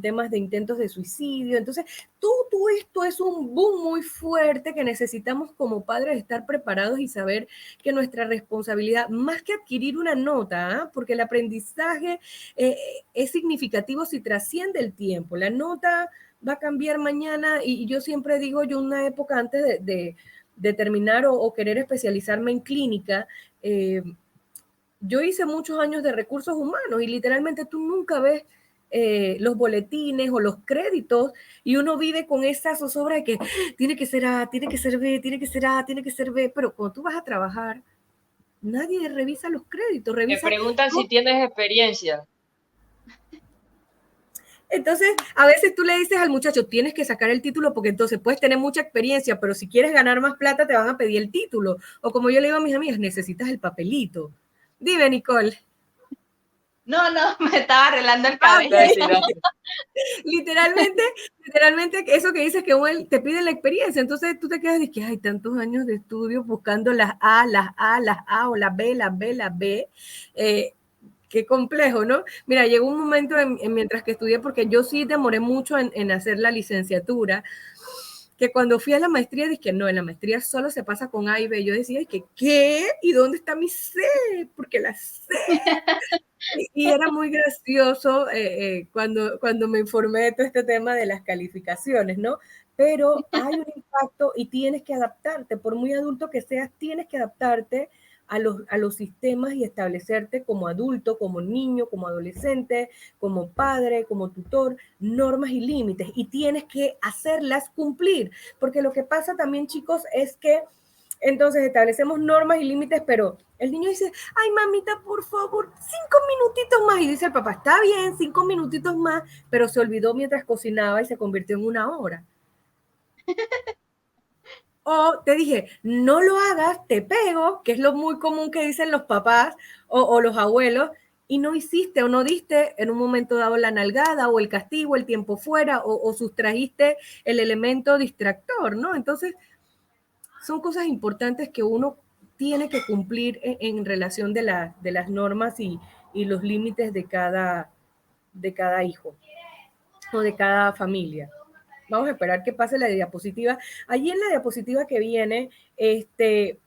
[SPEAKER 1] temas de intentos de suicidio. Entonces, todo esto es un boom muy fuerte que necesitamos como padres estar preparados y saber que nuestra responsabilidad, más que adquirir una nota, porque el aprendizaje es significativo si trasciende el tiempo. La nota va a cambiar mañana y yo siempre digo, yo una época antes de terminar o querer especializarme en clínica, yo hice muchos años de recursos humanos y literalmente tú nunca ves los boletines o los créditos y uno vive con esa zozobra de que tiene que ser A, tiene que ser B, tiene que ser A, tiene que ser B, pero cuando tú vas a trabajar, nadie revisa los créditos,
[SPEAKER 3] Te
[SPEAKER 1] revisa...
[SPEAKER 3] preguntan si tienes experiencia.
[SPEAKER 1] Entonces, a veces tú le dices al muchacho, tienes que sacar el título porque entonces puedes tener mucha experiencia, pero si quieres ganar más plata te van a pedir el título. O como yo le digo a mis amigas, necesitas el papelito. Dime, Nicole.
[SPEAKER 4] No, me estaba arreglando el cabello.
[SPEAKER 1] Literalmente, eso que dices que te pide la experiencia, entonces tú te quedas de que hay tantos años de estudio buscando las A, o las B. Qué complejo, ¿no? Mira, llegó un momento mientras que estudié, porque yo sí demoré mucho en hacer la licenciatura, que cuando fui a la maestría dije, no, en la maestría solo se pasa con A y B. Yo decía, ¿qué? ¿Y dónde está mi C? Porque la C... Y era muy gracioso cuando me informé de todo este tema de las calificaciones, ¿no? Pero hay un impacto y tienes que adaptarte, por muy adulto que seas, tienes que adaptarte a los sistemas y establecerte como adulto, como niño, como adolescente, como padre, como tutor, normas y límites, y tienes que hacerlas cumplir, porque lo que pasa también, chicos, es que entonces establecemos normas y límites, pero el niño dice, ay mamita, por favor, 5 minutitos más. Y dice el papá, está bien, 5 minutitos más, pero se olvidó mientras cocinaba y se convirtió en 1 hora. O te dije, no lo hagas, te pego, que es lo muy común que dicen los papás o los abuelos, y no hiciste o no diste en un momento dado la nalgada o el castigo, el tiempo fuera, o sustrajiste el elemento distractor, ¿no? Entonces, son cosas importantes que uno tiene que cumplir en relación de las normas y los límites de cada hijo o de cada familia. Vamos a esperar que pase la diapositiva. Allí en la diapositiva que viene, este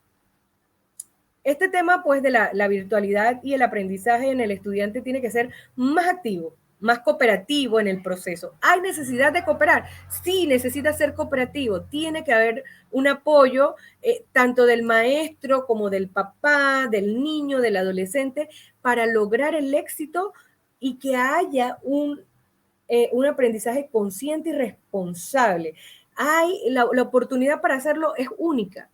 [SPEAKER 1] tema pues de la virtualidad y el aprendizaje en el estudiante tiene que ser más activo, más cooperativo en el proceso. ¿Hay necesidad de cooperar? Sí, necesita ser cooperativo. Tiene que haber un apoyo tanto del maestro como del papá, del niño, del adolescente, para lograr el éxito y que haya un aprendizaje consciente y responsable. La oportunidad para hacerlo es única.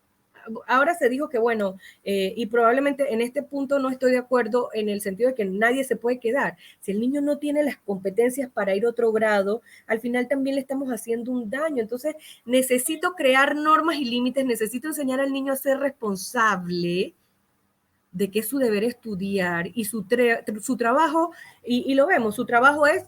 [SPEAKER 1] Ahora se dijo que, bueno, y probablemente en este punto no estoy de acuerdo en el sentido de que nadie se puede quedar. Si el niño no tiene las competencias para ir a otro grado, al final también le estamos haciendo un daño. Entonces, necesito crear normas y límites, necesito enseñar al niño a ser responsable de que es su deber estudiar y su trabajo, y lo vemos, su trabajo es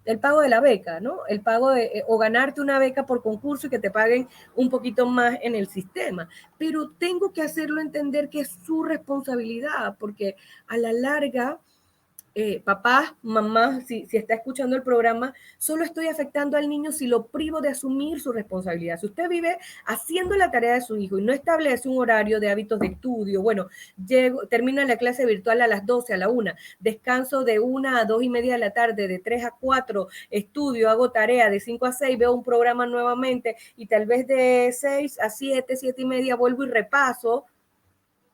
[SPEAKER 1] el pago de la beca, ¿no? El pago o ganarte una beca por concurso y que te paguen un poquito más en el sistema. Pero tengo que hacerlo entender que es su responsabilidad, porque a la larga papás, mamás, si está escuchando el programa, solo estoy afectando al niño si lo privo de asumir su responsabilidad. Si usted vive haciendo la tarea de su hijo y no establece un horario de hábitos de estudio, bueno, termino la clase virtual a las 12, a la 1, descanso de 1 a 2:30 de la tarde, de 3 a 4, estudio, hago tarea, de 5 a 6 veo un programa nuevamente y tal vez de 6 a 7, 7:30 vuelvo y repaso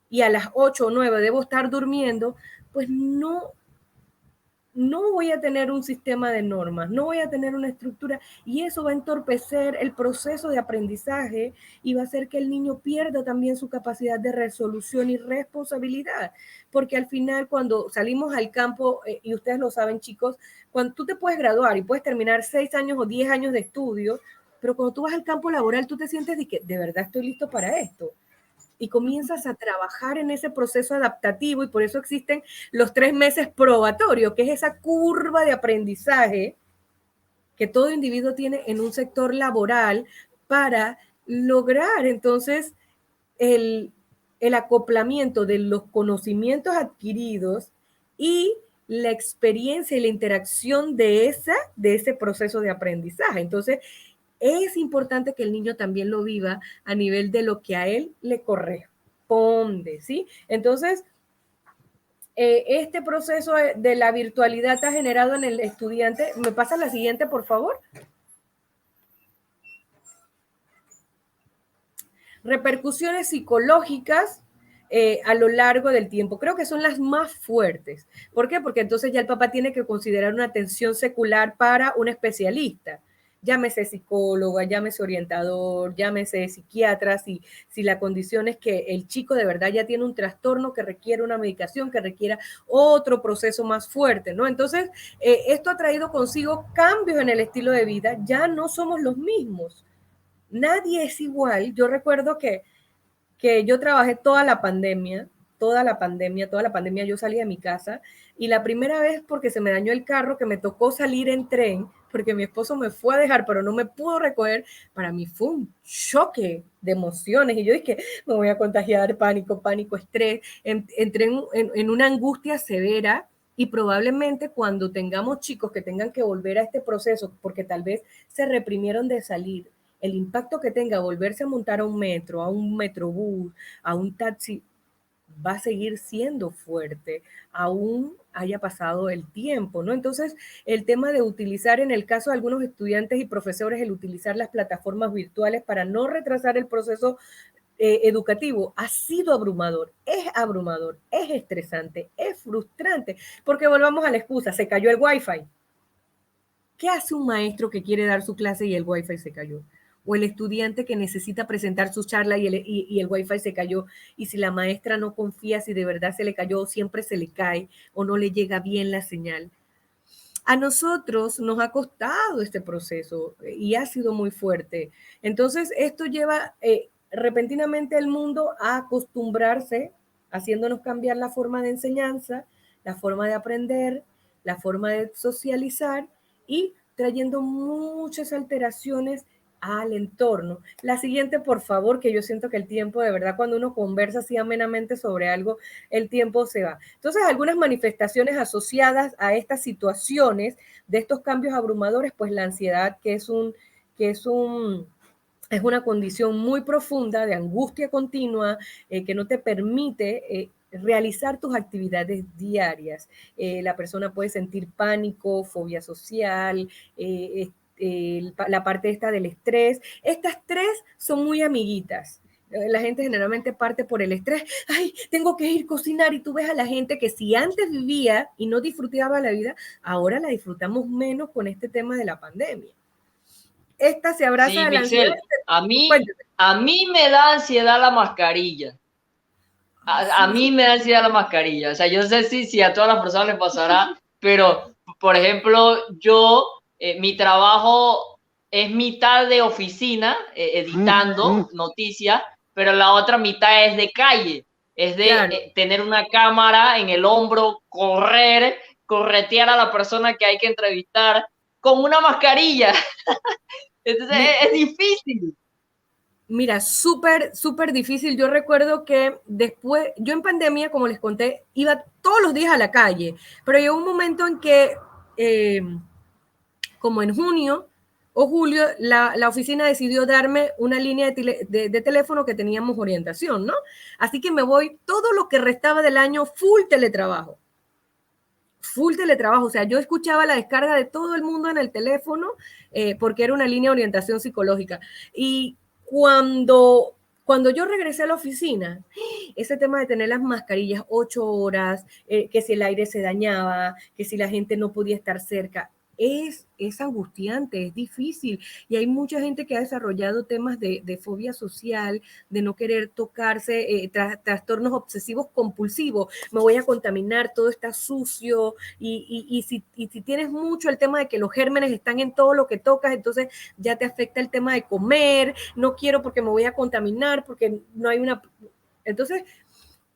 [SPEAKER 1] y a las 8 o 9 debo estar durmiendo, pues no voy a tener un sistema de normas, no voy a tener una estructura y eso va a entorpecer el proceso de aprendizaje y va a hacer que el niño pierda también su capacidad de resolución y responsabilidad, porque al final cuando salimos al campo, y ustedes lo saben chicos, cuando tú te puedes graduar y puedes terminar 6 años o 10 años de estudio, pero cuando tú vas al campo laboral tú te sientes de que de verdad estoy listo para esto. Y comienzas a trabajar en ese proceso adaptativo y por eso existen los 3 meses probatorios, que es esa curva de aprendizaje que todo individuo tiene en un sector laboral para lograr entonces el, el acoplamiento de los conocimientos adquiridos y la experiencia y la interacción de ese proceso de aprendizaje. Entonces, es importante que el niño también lo viva a nivel de lo que a él le corresponde, ¿sí? Entonces, este proceso de la virtualidad ha generado en el estudiante. ¿Me pasa la siguiente, por favor? Repercusiones psicológicas a lo largo del tiempo. Creo que son las más fuertes. ¿Por qué? Porque entonces ya el papá tiene que considerar una atención secular para un especialista. Llámese psicóloga, llámese orientador, llámese psiquiatra, si la condición es que el chico de verdad ya tiene un trastorno que requiere una medicación, que requiera otro proceso más fuerte, ¿no? Entonces, esto ha traído consigo cambios en el estilo de vida. Ya no somos los mismos. Nadie es igual. Yo recuerdo que yo trabajé toda la pandemia yo salí de mi casa y la primera vez porque se me dañó el carro que me tocó salir en tren porque mi esposo me fue a dejar pero no me pudo recoger, para mí fue un choque de emociones y yo dije, me voy a contagiar, pánico, estrés, entré en una angustia severa y probablemente cuando tengamos chicos que tengan que volver a este proceso porque tal vez se reprimieron de salir, el impacto que tenga volverse a montar a un metro, a un metrobús, a un taxi, va a seguir siendo fuerte, aún haya pasado el tiempo, ¿no? Entonces, el tema de utilizar, en el caso de algunos estudiantes y profesores, el utilizar las plataformas virtuales para no retrasar el proceso educativo ha sido abrumador, es estresante, es frustrante, porque volvamos a la excusa, se cayó el Wi-Fi. ¿Qué hace un maestro que quiere dar su clase y el Wi-Fi se cayó? O el estudiante que necesita presentar su charla y el Wi-Fi se cayó. Y si la maestra no confía si de verdad se le cayó, siempre se le cae o no le llega bien la señal. A nosotros nos ha costado este proceso y ha sido muy fuerte. Entonces, esto lleva repentinamente al mundo a acostumbrarse, haciéndonos cambiar la forma de enseñanza, la forma de aprender, la forma de socializar y trayendo muchas alteraciones al entorno. La siguiente, por favor, que yo siento que el tiempo, de verdad, cuando uno conversa así amenamente sobre algo, el tiempo se va. Entonces, algunas manifestaciones asociadas a estas situaciones de estos cambios abrumadores, pues la ansiedad, es una condición muy profunda de angustia continua que no te permite realizar tus actividades diarias. La persona puede sentir pánico, fobia social, la parte esta del estrés. Estas tres son muy amiguitas. La gente generalmente parte por el estrés. Ay, tengo que ir a cocinar. Y tú ves a la gente que si antes vivía y no disfrutaba la vida, ahora la disfrutamos menos con este tema de la pandemia. Esta se abraza
[SPEAKER 3] Sí,
[SPEAKER 1] de la ansiedad.
[SPEAKER 3] A mí me da ansiedad la mascarilla. A mí me da ansiedad la mascarilla. O sea, yo no sé si a todas las personas les pasará, pero, por ejemplo, mi trabajo es mitad de oficina, editando noticias, pero la otra mitad es de calle. Es de tener una cámara en el hombro, corretear a la persona que hay que entrevistar con una mascarilla. Entonces, es difícil.
[SPEAKER 1] Mira, súper difícil. Yo recuerdo que después, yo en pandemia, como les conté, iba todos los días a la calle, pero llegó un momento en que, como en junio o julio, la oficina decidió darme una línea de teléfono que teníamos orientación, ¿no? Así que me voy todo lo que restaba del año full teletrabajo. O sea, yo escuchaba la descarga de todo el mundo en el teléfono porque era una línea de orientación psicológica. Y cuando yo regresé a la oficina, ese tema de tener las mascarillas 8 horas, que si el aire se dañaba, que si la gente no podía estar cerca, es angustiante, es difícil. Y hay mucha gente que ha desarrollado temas de fobia social, de no querer tocarse, trastornos obsesivos compulsivos. Me voy a contaminar, todo está sucio. Y si tienes mucho el tema de que los gérmenes están en todo lo que tocas, entonces ya te afecta el tema de comer. No quiero porque me voy a contaminar, porque no hay una... Entonces,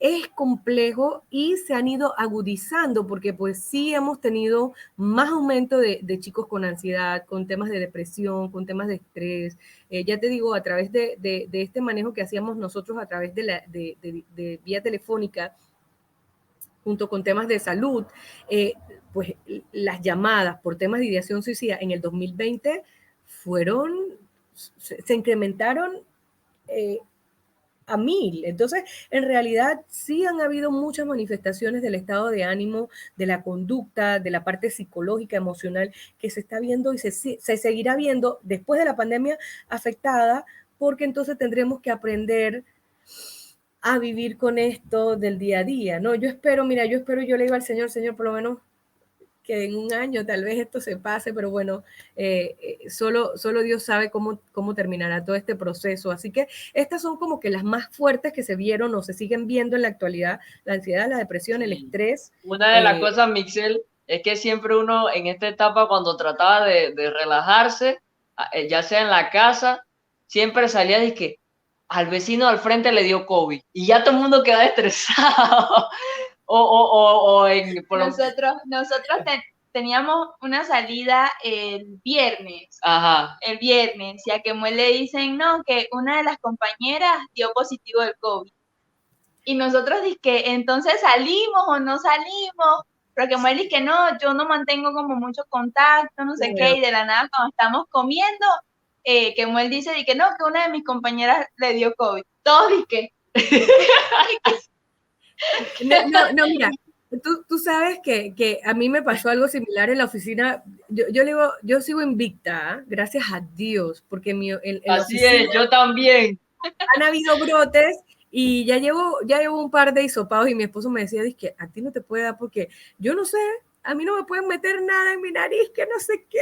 [SPEAKER 1] es complejo y se han ido agudizando porque pues sí hemos tenido más aumento de chicos con ansiedad, con temas de depresión, con temas de estrés. Ya te digo, a través de este manejo que hacíamos nosotros a través de vía telefónica, junto con temas de salud, pues las llamadas por temas de ideación suicida en el 2020 se incrementaron a 1000. Entonces, en realidad sí han habido muchas manifestaciones del estado de ánimo, de la conducta, de la parte psicológica, emocional, que se está viendo y se seguirá viendo después de la pandemia afectada, porque entonces tendremos que aprender a vivir con esto del día a día, ¿no? Yo espero, yo le digo al Señor, por lo menos que en un año tal vez esto se pase, pero bueno, solo Dios sabe cómo terminará todo este proceso. Así que estas son como que las más fuertes que se vieron o se siguen viendo en la actualidad: la ansiedad, la depresión, el estrés.
[SPEAKER 3] Una de las cosas, Mixel, es que siempre uno en esta etapa, cuando trataba de relajarse, ya sea en la casa, siempre salía de que al vecino al frente le dio COVID y ya todo el mundo queda estresado.
[SPEAKER 4] Nosotros teníamos una salida el viernes.
[SPEAKER 3] Ajá.
[SPEAKER 4] El viernes, y a Kemuel le dicen, no, que una de las compañeras dio positivo del COVID. Y nosotros que entonces salimos o no salimos, pero Kemuel dice que no, yo no mantengo como mucho contacto, no sé qué, y de la nada cuando estamos comiendo, Kemuel dice que no, que una de mis compañeras le dio COVID. Todos dicen
[SPEAKER 1] No, mira, tú sabes que a mí me pasó algo similar en la oficina. Yo sigo invicta, ¿eh? Gracias a Dios, porque en la
[SPEAKER 3] Así
[SPEAKER 1] oficina
[SPEAKER 3] es, yo también.
[SPEAKER 1] han habido brotes y ya llevo un par de hisopados y mi esposo me decía, que a ti no te puede dar porque yo no sé, a mí no me pueden meter nada en mi nariz, que no sé qué.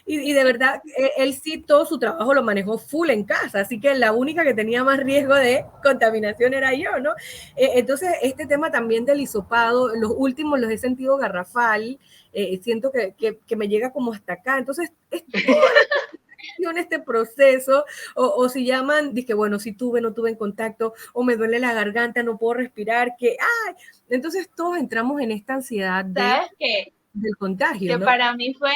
[SPEAKER 1] Y de verdad, él sí todo su trabajo lo manejó full en casa, así que la única que tenía más riesgo de contaminación era yo, ¿no? Entonces, este tema también del hisopado, los últimos los he sentido garrafal, siento que me llega como hasta acá. Entonces, es toda en este proceso, o si llaman, dije, bueno, si tuve, no tuve en contacto, o me duele la garganta, no puedo respirar, ¡ay! Entonces todos entramos en esta ansiedad del contagio,
[SPEAKER 4] que
[SPEAKER 1] ¿no?
[SPEAKER 4] para mí fue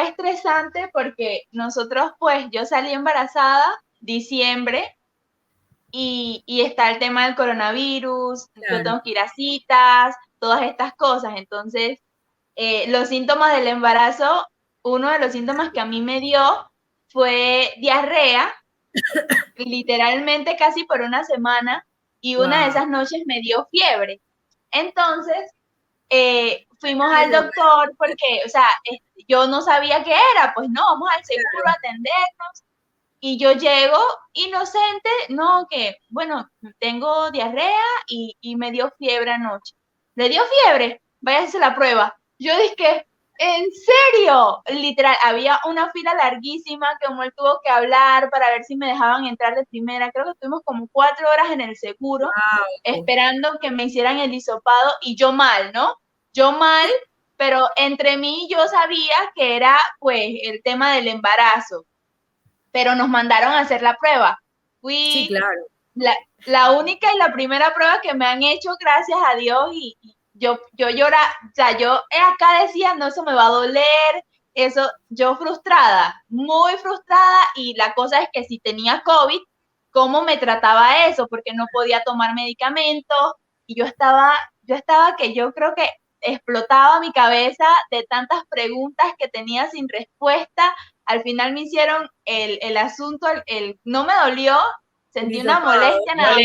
[SPEAKER 4] estresante porque nosotros, pues, yo salí embarazada diciembre y está el tema del coronavirus,
[SPEAKER 1] Claro.
[SPEAKER 4] yo tengo que ir a citas, todas estas cosas. Entonces, los síntomas del embarazo, uno de los síntomas que a mí me dio fue diarrea, literalmente casi por una semana, y una de esas noches me dio fiebre. Entonces, fuimos al doctor porque, o sea, yo no sabía qué era, pues no, vamos al seguro a atendernos. Y yo llego inocente, no, que, bueno, tengo diarrea y me dio fiebre anoche. ¿Le dio fiebre? Váyase a la prueba. Yo dije, ¿en serio? Literal, había una fila larguísima que como él tuvo que hablar para ver si me dejaban entrar de primera. Creo que estuvimos como 4 horas en el seguro esperando que me hicieran el hisopado y yo mal, ¿no? Yo mal, pero entre mí yo sabía que era pues el tema del embarazo, pero nos mandaron a hacer la prueba. Fui
[SPEAKER 1] sí, claro.
[SPEAKER 4] la única y la primera prueba que me han hecho, gracias a Dios, y yo lloraba, o sea, yo acá decía, no, eso me va a doler, eso, yo frustrada, muy frustrada, y la cosa es que si tenía COVID, ¿cómo me trataba eso? Porque no podía tomar medicamentos, y yo estaba que yo creo que explotaba mi cabeza de tantas preguntas que tenía sin respuesta. Al final me hicieron el asunto, no me dolió, sentí una molestia nada más.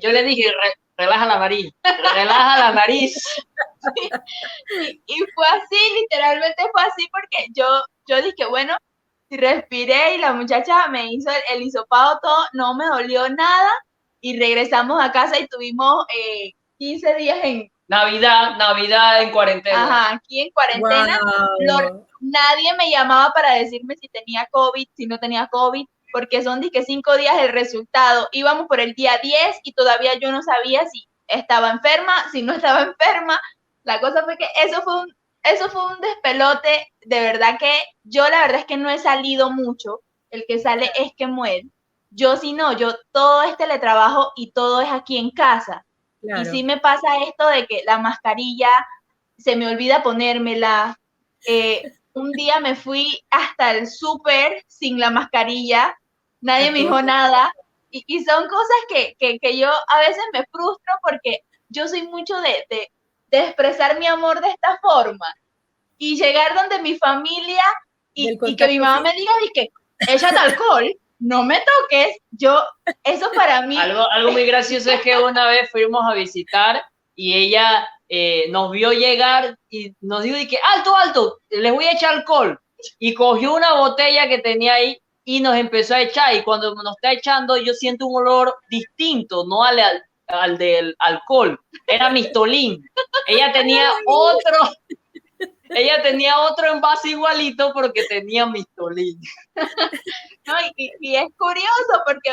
[SPEAKER 3] Yo le dije, relaja la nariz, relaja la nariz.
[SPEAKER 4] Y fue así, literalmente fue así, porque yo dije, bueno, respiré y la muchacha me hizo el hisopado todo, no me dolió nada, y regresamos a casa y tuvimos 15 días en
[SPEAKER 3] Navidad en cuarentena.
[SPEAKER 4] Ajá, aquí en cuarentena.
[SPEAKER 1] Wow.
[SPEAKER 4] Nadie me llamaba para decirme si tenía COVID, si no tenía COVID, porque son 5 días el resultado. Íbamos por el día 10 y todavía yo no sabía si estaba enferma, si no estaba enferma. La cosa fue que eso fue un despelote. De verdad que yo la verdad es que no he salido mucho. El que sale es Kemuel. Yo sí no, yo todo es teletrabajo y todo es aquí en casa. Y sí me pasa esto de que la mascarilla se me olvida ponérmela. Un día me fui hasta el súper sin la mascarilla, nadie me dijo nada. Y son cosas que yo a veces me frustro porque yo soy mucho de expresar mi amor de esta forma. Y llegar donde mi familia y que mi mamá me diga y que échate alcohol, no me toques. Eso para mí.
[SPEAKER 3] Algo muy gracioso es que una vez fuimos a visitar y ella nos vio llegar y nos dijo que alto, alto, les voy a echar alcohol. Y cogió una botella que tenía ahí y nos empezó a echar. Y cuando nos está echando, yo siento un olor distinto, no al del alcohol. Era mistolín. Ella tenía otro envase igualito porque tenía mistolín.
[SPEAKER 4] No, y es curioso porque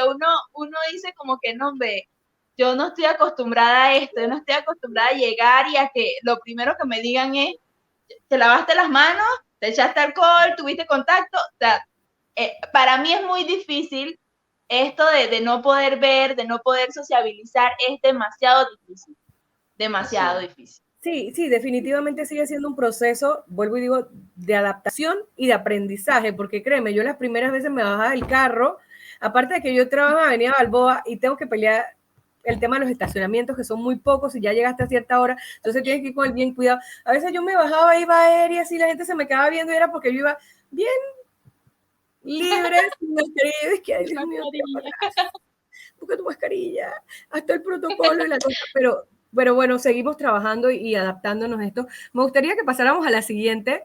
[SPEAKER 4] uno dice como que no, ve, yo no estoy acostumbrada a esto, yo no estoy acostumbrada a llegar y a que lo primero que me digan es, ¿te lavaste las manos? ¿Te echaste alcohol? ¿Tuviste contacto? O sea, para mí es muy difícil esto de no poder ver, de no poder sociabilizar, es demasiado difícil, demasiado difícil.
[SPEAKER 1] Sí, sí, definitivamente sigue siendo un proceso, vuelvo y digo, de adaptación y de aprendizaje, porque créeme, yo las primeras veces me bajaba del carro, aparte de que yo trabajo en Avenida Balboa y tengo que pelear el tema de los estacionamientos, que son muy pocos y ya llegaste a cierta hora, entonces tienes que ir con el bien cuidado. A veces yo me bajaba, iba aérea, así la gente se me quedaba viendo y era porque yo iba bien libre, sin mascarilla, es que, ay, Dios mío, porque tu mascarilla, hasta el protocolo y la cosa, pero bueno, seguimos trabajando y adaptándonos a esto. Me gustaría que pasáramos a la siguiente.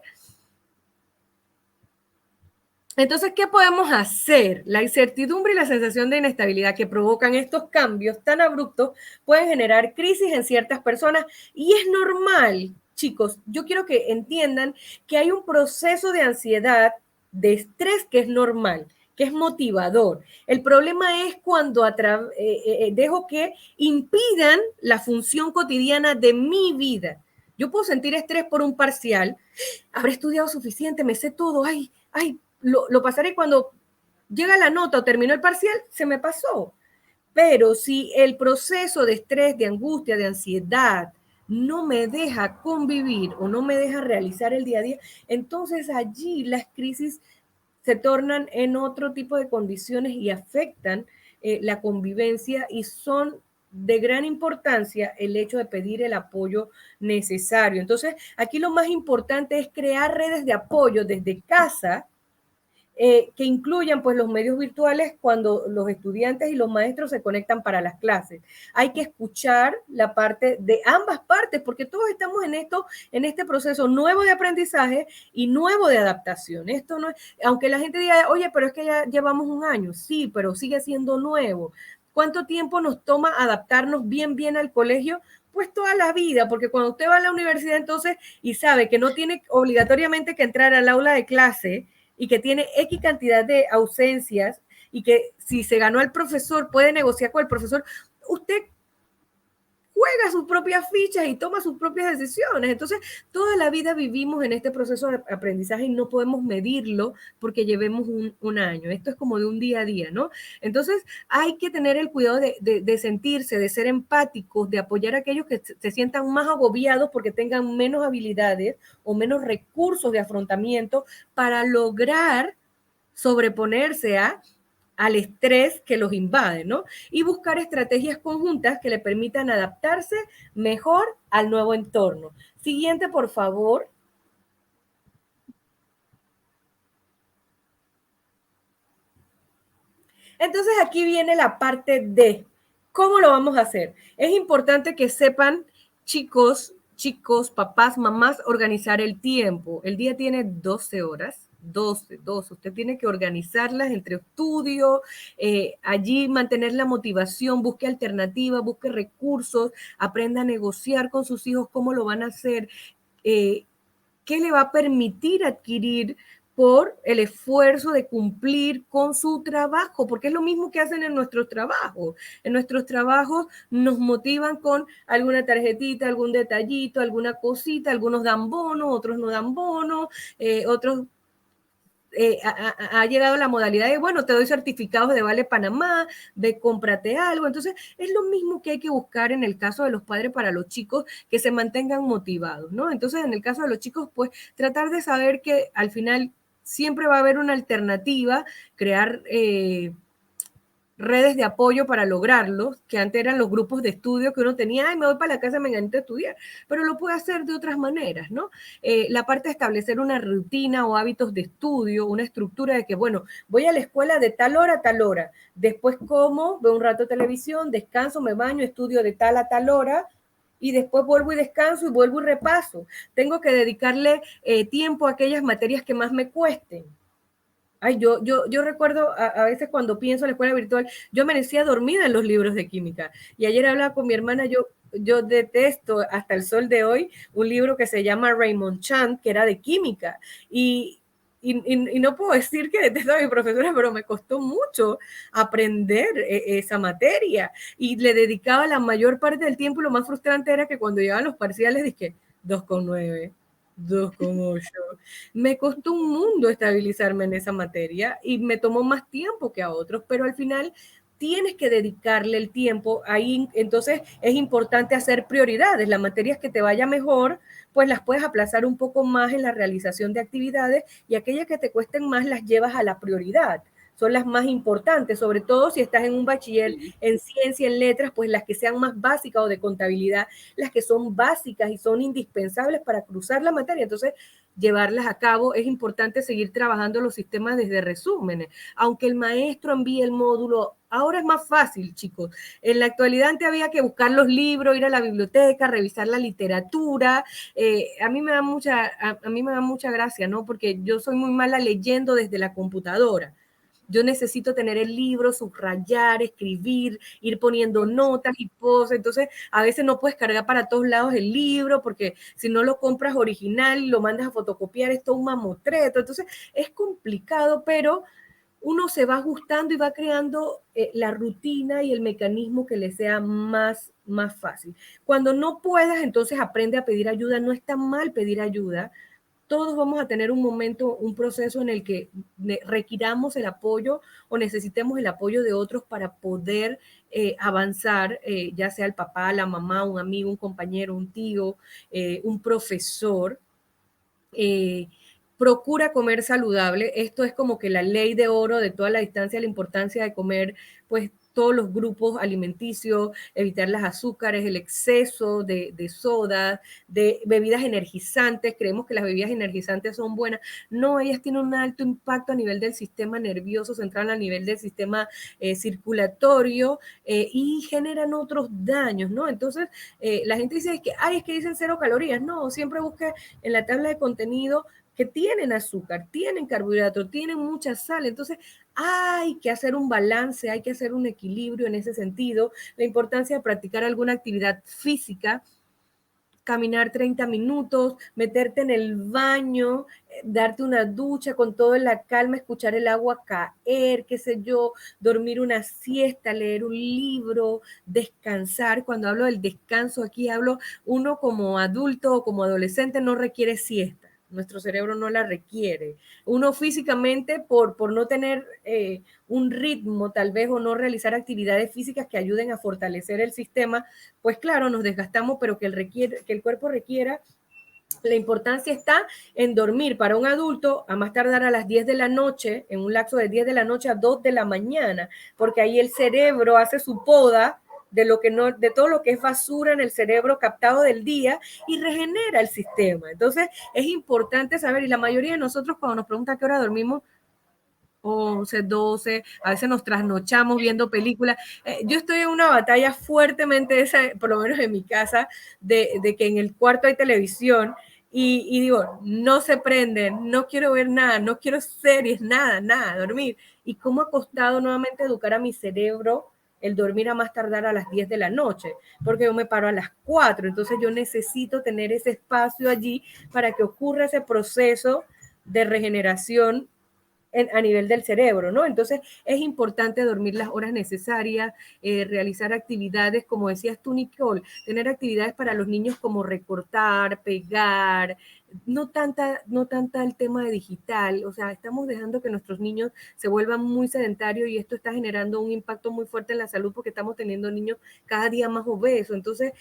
[SPEAKER 1] Entonces, ¿qué podemos hacer? La incertidumbre y la sensación de inestabilidad que provocan estos cambios tan abruptos pueden generar crisis en ciertas personas y es normal, chicos. Yo quiero que entiendan que hay un proceso de ansiedad, de estrés que es normal, que es motivador. El problema es cuando dejo que impidan la función cotidiana de mi vida. Yo puedo sentir estrés por un parcial, habré estudiado suficiente, me sé todo, ay, lo pasaré cuando llega la nota o terminó el parcial, se me pasó. Pero si el proceso de estrés, de angustia, de ansiedad no me deja convivir o no me deja realizar el día a día, entonces allí las crisis se tornan en otro tipo de condiciones y afectan la convivencia y son de gran importancia el hecho de pedir el apoyo necesario. Entonces, aquí lo más importante es crear redes de apoyo desde casa, que incluyan pues los medios virtuales cuando los estudiantes y los maestros se conectan para las clases. Hay que escuchar la parte de ambas partes porque todos estamos en este proceso nuevo de aprendizaje y nuevo de adaptación. Esto no es, aunque la gente diga, oye, pero es que ya llevamos un año, sí, pero sigue siendo nuevo. ¿Cuánto tiempo nos toma adaptarnos bien al colegio? Pues toda la vida, porque cuando usted va a la universidad entonces y sabe que no tiene obligatoriamente que entrar al aula de clase, y que tiene X cantidad de ausencias y que si se ganó al profesor puede negociar con el profesor, usted juega sus propias fichas y toma sus propias decisiones. Entonces, toda la vida vivimos en este proceso de aprendizaje y no podemos medirlo porque llevemos un año. Esto es como de un día a día, ¿no? Entonces, hay que tener el cuidado de sentirse, de ser empáticos, de apoyar a aquellos que se sientan más agobiados porque tengan menos habilidades o menos recursos de afrontamiento para lograr sobreponerse al estrés que los invade, ¿no? Y buscar estrategias conjuntas que le permitan adaptarse mejor al nuevo entorno. Siguiente, por favor. Entonces aquí viene la parte de cómo lo vamos a hacer. Es importante que sepan, chicos, papás, mamás, organizar el tiempo. El día tiene 12 horas. 12. Usted tiene que organizarlas entre estudio, allí mantener la motivación, busque alternativas, busque recursos, aprenda a negociar con sus hijos cómo lo van a hacer, qué le va a permitir adquirir por el esfuerzo de cumplir con su trabajo, porque es lo mismo que hacen en nuestros trabajos. En nuestros trabajos nos motivan con alguna tarjetita, algún detallito, alguna cosita, algunos dan bono, otros no dan bono, otros ha llegado la modalidad de, bueno, te doy certificados de Vale Panamá, de cómprate algo. Entonces, es lo mismo que hay que buscar en el caso de los padres para los chicos, que se mantengan motivados, ¿no? Entonces, en el caso de los chicos, pues tratar de saber que al final siempre va a haber una alternativa, crear redes de apoyo para lograrlo, que antes eran los grupos de estudio que uno tenía, ay, me voy para la casa, me enganito a estudiar, pero lo puede hacer de otras maneras, ¿no? La parte de establecer una rutina o hábitos de estudio, una estructura de que, bueno, voy a la escuela de tal hora a tal hora, después como, veo un rato de televisión, descanso, me baño, estudio de tal a tal hora, y después vuelvo y descanso y vuelvo y repaso. Tengo que dedicarle tiempo a aquellas materias que más me cuesten. Ay, yo recuerdo a veces cuando pienso en la escuela virtual, yo amanecía dormida en los libros de química. Y ayer hablaba con mi hermana, yo detesto hasta el sol de hoy un libro que se llama Raymond Chant, que era de química. Y no puedo decir que detesto a mi profesora, pero me costó mucho aprender esa materia. Y le dedicaba la mayor parte del tiempo y lo más frustrante era que cuando llegaban los parciales dije 2,9. 2,8. Me costó un mundo estabilizarme en esa materia y me tomó más tiempo que a otros, pero al final tienes que dedicarle el tiempo ahí. Entonces es importante hacer prioridades. Las materias que te vaya mejor, pues las puedes aplazar un poco más en la realización de actividades, y aquellas que te cuesten más las llevas a la prioridad. Son las más importantes, sobre todo si estás en un bachiller en ciencia, en letras, pues las que sean más básicas, o de contabilidad, las que son básicas y son indispensables para cruzar la materia. Entonces, llevarlas a cabo. Es importante seguir trabajando los sistemas desde resúmenes. Aunque el maestro envíe el módulo, ahora es más fácil, chicos. En la actualidad antes había que buscar los libros, ir a la biblioteca, revisar la literatura. A mí me da mucha gracia, ¿no? Porque yo soy muy mala leyendo desde la computadora. Yo necesito tener el libro, subrayar, escribir, ir poniendo notas y poses. Entonces, a veces no puedes cargar para todos lados el libro, porque si no lo compras original y lo mandas a fotocopiar, es todo un mamotreto. Entonces, es complicado, pero uno se va ajustando y va creando la rutina y el mecanismo que le sea más fácil. Cuando no puedas, entonces aprende a pedir ayuda. No está mal pedir ayuda. Todos vamos a tener un momento, un proceso en el que requiramos el apoyo o necesitemos el apoyo de otros para poder avanzar, ya sea el papá, la mamá, un amigo, un compañero, un tío, un profesor. Procura comer saludable. Esto es como que la ley de oro de toda la distancia, la importancia de comer, pues, todos los grupos alimenticios, evitar las azúcares, el exceso de soda, de bebidas energizantes. Creemos que las bebidas energizantes son buenas. No, ellas tienen un alto impacto a nivel del sistema nervioso central, a nivel del sistema circulatorio, y generan otros daños, ¿no? Entonces, la gente dice que, ay, es que dicen 0 calorías. No, siempre busque en la tabla de contenido que tienen azúcar, tienen carbohidratos, tienen mucha sal. Entonces, hay que hacer un balance, hay que hacer un equilibrio en ese sentido. La importancia de practicar alguna actividad física, caminar 30 minutos, meterte en el baño, darte una ducha con toda la calma, escuchar el agua caer, qué sé yo, dormir una siesta, leer un libro, descansar. Cuando hablo del descanso aquí, hablo uno como adulto o como adolescente no requiere siesta. Nuestro cerebro no la requiere. Uno físicamente, por no tener un ritmo tal vez, o no realizar actividades físicas que ayuden a fortalecer el sistema, pues claro, nos desgastamos, pero que el cuerpo requiera. La importancia está en dormir para un adulto a más tardar a las 10 de la noche, en un lapso de 10 de la noche a 2 de la mañana, porque ahí el cerebro hace su poda de todo lo que es basura en el cerebro captado del día, y regenera el sistema. Entonces, es importante saber, y la mayoría de nosotros cuando nos preguntan qué hora dormimos, 11, 12, a veces nos trasnochamos viendo películas. Yo estoy en una batalla fuertemente, por lo menos en mi casa, de que en el cuarto hay televisión, y digo, no se prenden, no quiero ver nada, no quiero series, nada, dormir. Y cómo ha costado nuevamente educar a mi cerebro el dormir a más tardar a las 10 de la noche, porque yo me paro a las 4, entonces yo necesito tener ese espacio allí para que ocurra ese proceso de regeneración a nivel del cerebro, ¿no? Entonces es importante dormir las horas necesarias, realizar actividades, como decías tú, Nicole, tener actividades para los niños como recortar, pegar, no tanta el tema de digital, o sea, estamos dejando que nuestros niños se vuelvan muy sedentarios y esto está generando un impacto muy fuerte en la salud porque estamos teniendo niños cada día más obesos. Entonces,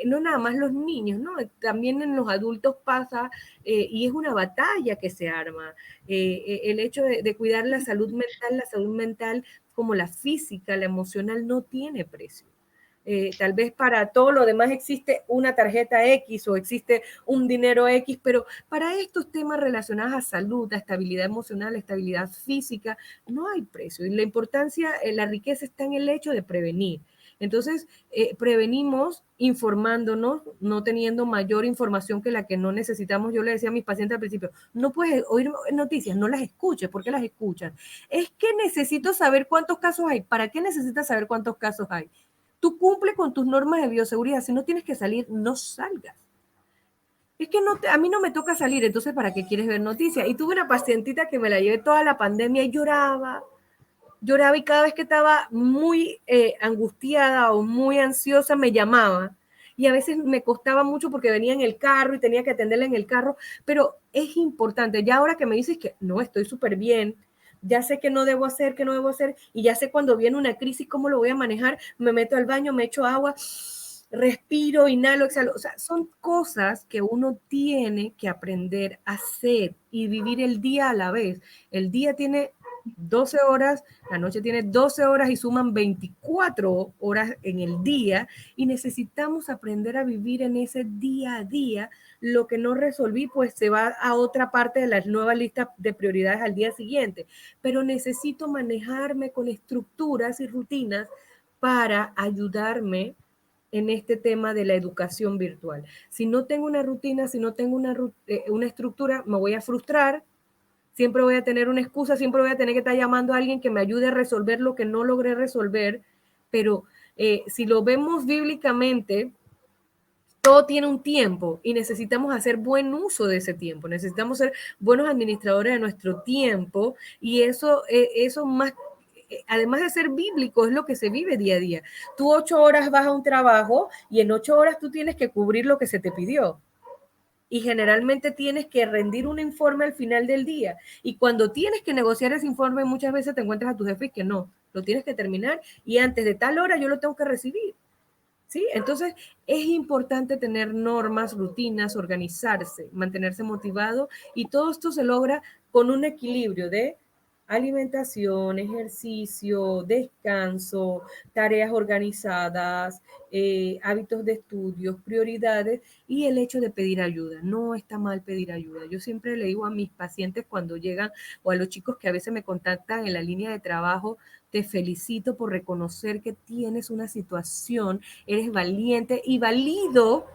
[SPEAKER 1] no nada más los niños, ¿no? También en los adultos pasa y es una batalla que se arma. El hecho de cuidar la salud mental como la física, la emocional, no tiene precio. Tal vez para todo lo demás existe una tarjeta X o existe un dinero X, pero para estos temas relacionados a salud, a estabilidad emocional, a estabilidad física, no hay precio. Y la importancia, la riqueza está en el hecho de prevenir. Entonces, prevenimos informándonos, no teniendo mayor información que la que no necesitamos. Yo le decía a mis pacientes al principio, no puedes oír noticias, no las escuches. ¿Por qué las escuchan? Es que necesito saber cuántos casos hay. ¿Para qué necesitas saber cuántos casos hay? Tú cumple con tus normas de bioseguridad. Si no tienes que salir, no salgas. Es que a mí no me toca salir, entonces ¿para qué quieres ver noticias? Y tuve una pacientita que me la llevé toda la pandemia y lloraba y cada vez que estaba muy angustiada o muy ansiosa me llamaba. Y a veces me costaba mucho porque venía en el carro y tenía que atenderla en el carro, pero es importante. Ya ahora que me dices que no, estoy súper bien, ya sé que no debo hacer, que no debo hacer, y ya sé cuando viene una crisis cómo lo voy a manejar, me meto al baño, me echo agua, respiro, inhalo, exhalo. O sea, son cosas que uno tiene que aprender a hacer y vivir el día a la vez. El día tiene 12 horas, la noche tiene 12 horas y suman 24 horas en el día y necesitamos aprender a vivir en ese día a día. Lo que no resolví, pues se va a otra parte de la nueva lista de prioridades al día siguiente, pero necesito manejarme con estructuras y rutinas para ayudarme en este tema de la educación virtual. Si no tengo una rutina, si no tengo una estructura, me voy a frustrar, siempre voy a tener una excusa, siempre voy a tener que estar llamando a alguien que me ayude a resolver lo que no logré resolver, pero si lo vemos bíblicamente, todo tiene un tiempo y necesitamos hacer buen uso de ese tiempo, necesitamos ser buenos administradores de nuestro tiempo y eso más, además de ser bíblico, es lo que se vive día a día. Tú 8 horas vas a un trabajo y en 8 horas tú tienes que cubrir lo que se te pidió y generalmente tienes que rendir un informe al final del día. Y cuando tienes que negociar ese informe, muchas veces te encuentras a tu jefe y que no, lo tienes que terminar y antes de tal hora yo lo tengo que recibir. ¿Sí? Entonces es importante tener normas, rutinas, organizarse, mantenerse motivado y todo esto se logra con un equilibrio de alimentación, ejercicio, descanso, tareas organizadas, hábitos de estudios, prioridades y el hecho de pedir ayuda. No está mal pedir ayuda. Yo siempre le digo a mis pacientes cuando llegan o a los chicos que a veces me contactan en la línea de trabajo, te felicito por reconocer que tienes una situación, eres valiente y valido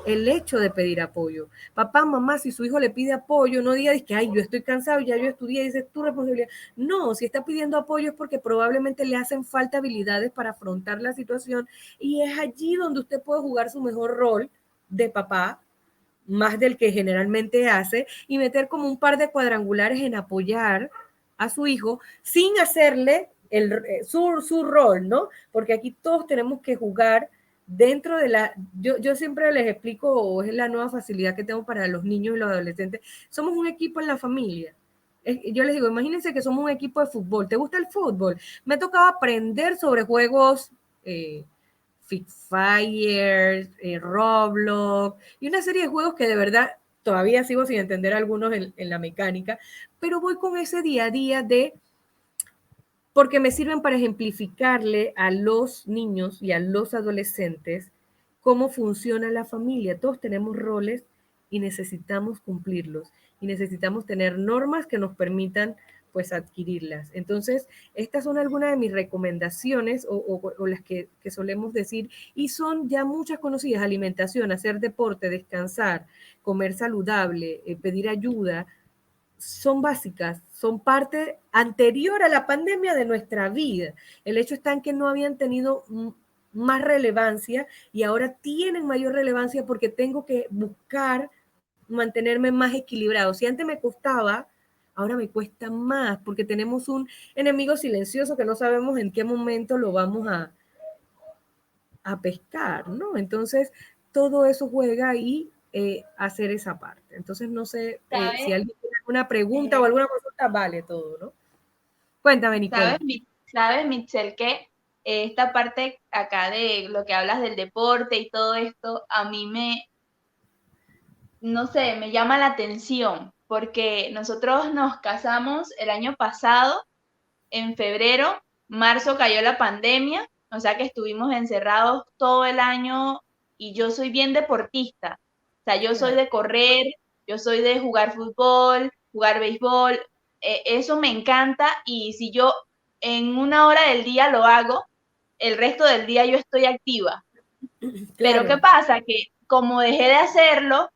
[SPEAKER 1] el hecho de pedir apoyo. Papá, mamá, si su hijo le pide apoyo, no diga que, ay, yo estoy cansado, ya yo estudié, dice, tu responsabilidad. No, si está pidiendo apoyo es porque probablemente le hacen falta habilidades para afrontar la situación y es allí donde usted puede jugar su mejor rol de papá, más del que generalmente hace, y meter como un par de cuadrangulares en apoyar a su hijo sin hacerle su rol, ¿no? Porque aquí todos tenemos que jugar dentro de yo siempre les explico, o es la nueva facilidad que tengo para los niños y los adolescentes, somos un equipo en la familia. Yo les digo, imagínense que somos un equipo de fútbol. ¿Te gusta el fútbol? Me ha tocado aprender sobre juegos Free Fire, Roblox y una serie de juegos que de verdad todavía sigo sin entender algunos en la mecánica, pero voy con ese día a día porque me sirven para ejemplificarle a los niños y a los adolescentes cómo funciona la familia. Todos tenemos roles y necesitamos cumplirlos y necesitamos tener normas que nos permitan pues adquirirlas. Entonces, estas son algunas de mis recomendaciones o las que solemos decir y son ya muchas conocidas: alimentación, hacer deporte, descansar, comer saludable, pedir ayuda, son básicas, son parte anterior a la pandemia de nuestra vida. El hecho está en que no habían tenido más relevancia y ahora tienen mayor relevancia porque tengo que buscar mantenerme más equilibrado. Si antes me costaba, ahora me cuesta más porque tenemos un enemigo silencioso que no sabemos en qué momento lo vamos a pescar, ¿no? Entonces, todo eso juega y hacer esa parte. Entonces, no sé si
[SPEAKER 4] ¿Sabes?
[SPEAKER 1] alguien tiene alguna pregunta o alguna consulta, vale todo, ¿no? Cuéntame, Nicole.
[SPEAKER 4] ¿Sabes, Michelle, que esta parte acá de lo que hablas del deporte y todo esto, a mí no sé, me llama la atención, porque nosotros nos casamos el año pasado, en febrero, marzo cayó la pandemia, o sea que estuvimos encerrados todo el año y yo soy bien deportista, o sea, yo soy
[SPEAKER 1] Claro.
[SPEAKER 4] de correr, yo soy de jugar fútbol, jugar béisbol, eso me encanta y si yo en una hora del día lo hago, el resto del día yo estoy activa. Pero ¿qué
[SPEAKER 1] Claro.
[SPEAKER 4] pasa? Que como dejé de hacerlo,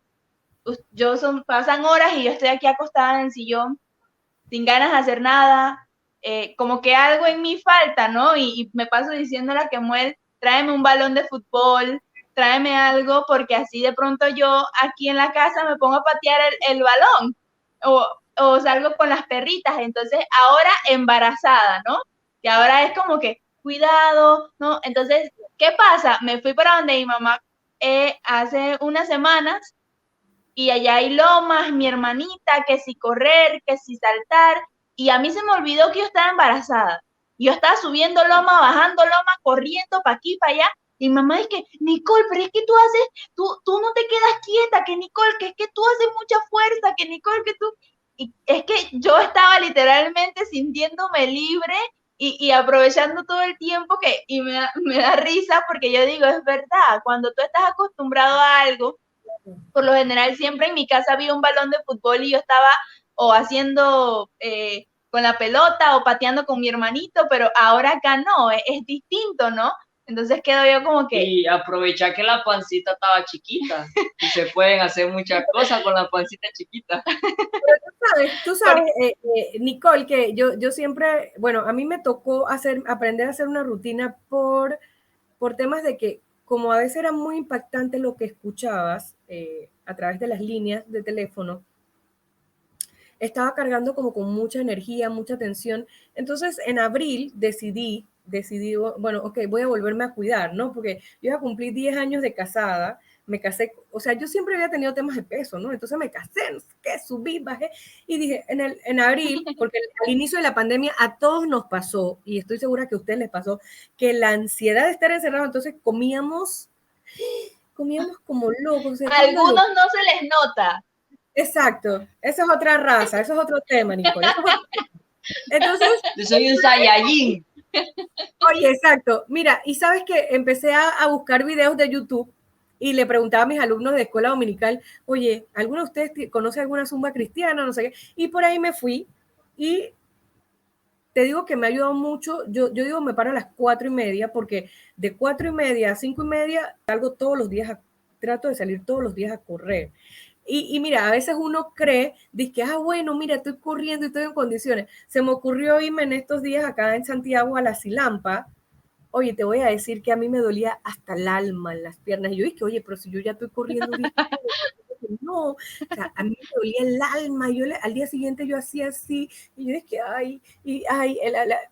[SPEAKER 4] pasan horas y yo estoy aquí acostada en el sillón, sin ganas de hacer nada, como que algo en mí falta, ¿no? Y me paso diciéndole a Kemuel, tráeme un balón de fútbol, tráeme algo, porque así de pronto yo aquí en la casa me pongo a patear el balón o, o salgo con las perritas. Entonces, ahora embarazada, ¿no? Que ahora es como que, cuidado, ¿no? Entonces, ¿qué pasa? Me fui para donde mi mamá hace unas semanas y allá hay lomas, mi hermanita, que si correr, que si saltar, y a mí se me olvidó que yo estaba embarazada. Yo estaba subiendo loma, bajando loma, corriendo para aquí, para allá, y mamá dice que, Nicole, pero es que tú no te quedas quieta, que Nicole, que es que tú haces mucha fuerza, que Nicole, que tú, y es que yo estaba literalmente sintiéndome libre y aprovechando todo el tiempo y me da risa porque yo digo, es verdad, cuando tú estás acostumbrado a algo, por lo general siempre en mi casa había un balón de fútbol y yo estaba o haciendo con la pelota o pateando con mi hermanito, pero ahora acá no, es distinto, ¿no? Entonces quedo yo como que,
[SPEAKER 3] Y aprovechar que la pancita estaba chiquita y se pueden hacer muchas cosas con la pancita chiquita.
[SPEAKER 1] Tú sabes Nicole, que yo siempre, bueno, a mí me tocó aprender a hacer una rutina por temas de que, como a veces era muy impactante lo que escuchabas a través de las líneas de teléfono, estaba cargando como con mucha energía, mucha tensión. Entonces, en abril decidí, bueno, ok, voy a volverme a cuidar, ¿no? Porque yo ya cumplí 10 años de casada, me casé, o sea, yo siempre había tenido temas de peso, ¿no? Entonces me casé, no sé qué, subí, bajé, y dije, en abril, porque al inicio de la pandemia a todos nos pasó, y estoy segura que a ustedes les pasó, que la ansiedad de estar encerrados, entonces comíamos como locos, o sea,
[SPEAKER 4] a
[SPEAKER 1] era una locura.
[SPEAKER 4] algunos no se les nota.
[SPEAKER 1] Exacto, esa es otra raza, eso es otro tema, Nicole. Entonces,
[SPEAKER 3] Yo soy un Saiyajin.
[SPEAKER 1] oye, exacto. Mira, y sabes que empecé a buscar videos de YouTube y le preguntaba a mis alumnos de escuela dominical, oye, ¿alguno de ustedes conoce alguna zumba cristiana? No sé qué. Y por ahí me fui y te digo que me ha ayudado mucho. Yo digo, me paro a las 4:30 porque de 4:30 a 5:30 salgo todos los días, trato de salir todos los días a correr. Y mira, a veces uno cree, dice que, bueno, mira, estoy corriendo y estoy en condiciones. Se me ocurrió irme en estos días acá en Santiago a la Silampa. Oye, te voy a decir que a mí me dolía hasta el alma en las piernas. Y yo dije, oye, pero si yo ya estoy corriendo 10 no, o sea, a mí me dolía el alma. Al día siguiente yo hacía así, y yo dije,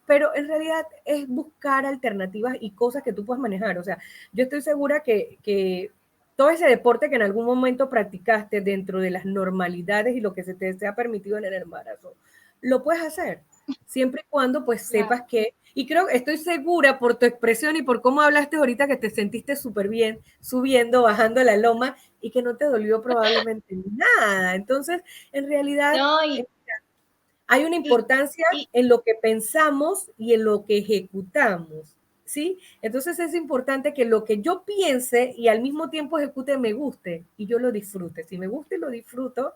[SPEAKER 1] pero en realidad es buscar alternativas y cosas que tú puedas manejar. O sea, yo estoy segura que todo ese deporte que en algún momento practicaste dentro de las normalidades y lo que se te ha permitido en el embarazo, lo puedes hacer, siempre y cuando pues sepas que, y estoy segura por tu expresión y por cómo hablaste ahorita que te sentiste súper bien subiendo, bajando la loma y que no te dolió probablemente nada. Entonces, en realidad,
[SPEAKER 4] No,
[SPEAKER 1] hay una
[SPEAKER 4] y,
[SPEAKER 1] importancia
[SPEAKER 4] y
[SPEAKER 1] en lo que pensamos y en lo que ejecutamos, ¿sí? Entonces es importante que lo que yo piense y al mismo tiempo ejecute me guste y yo lo disfrute. Si me gusta y lo disfruto,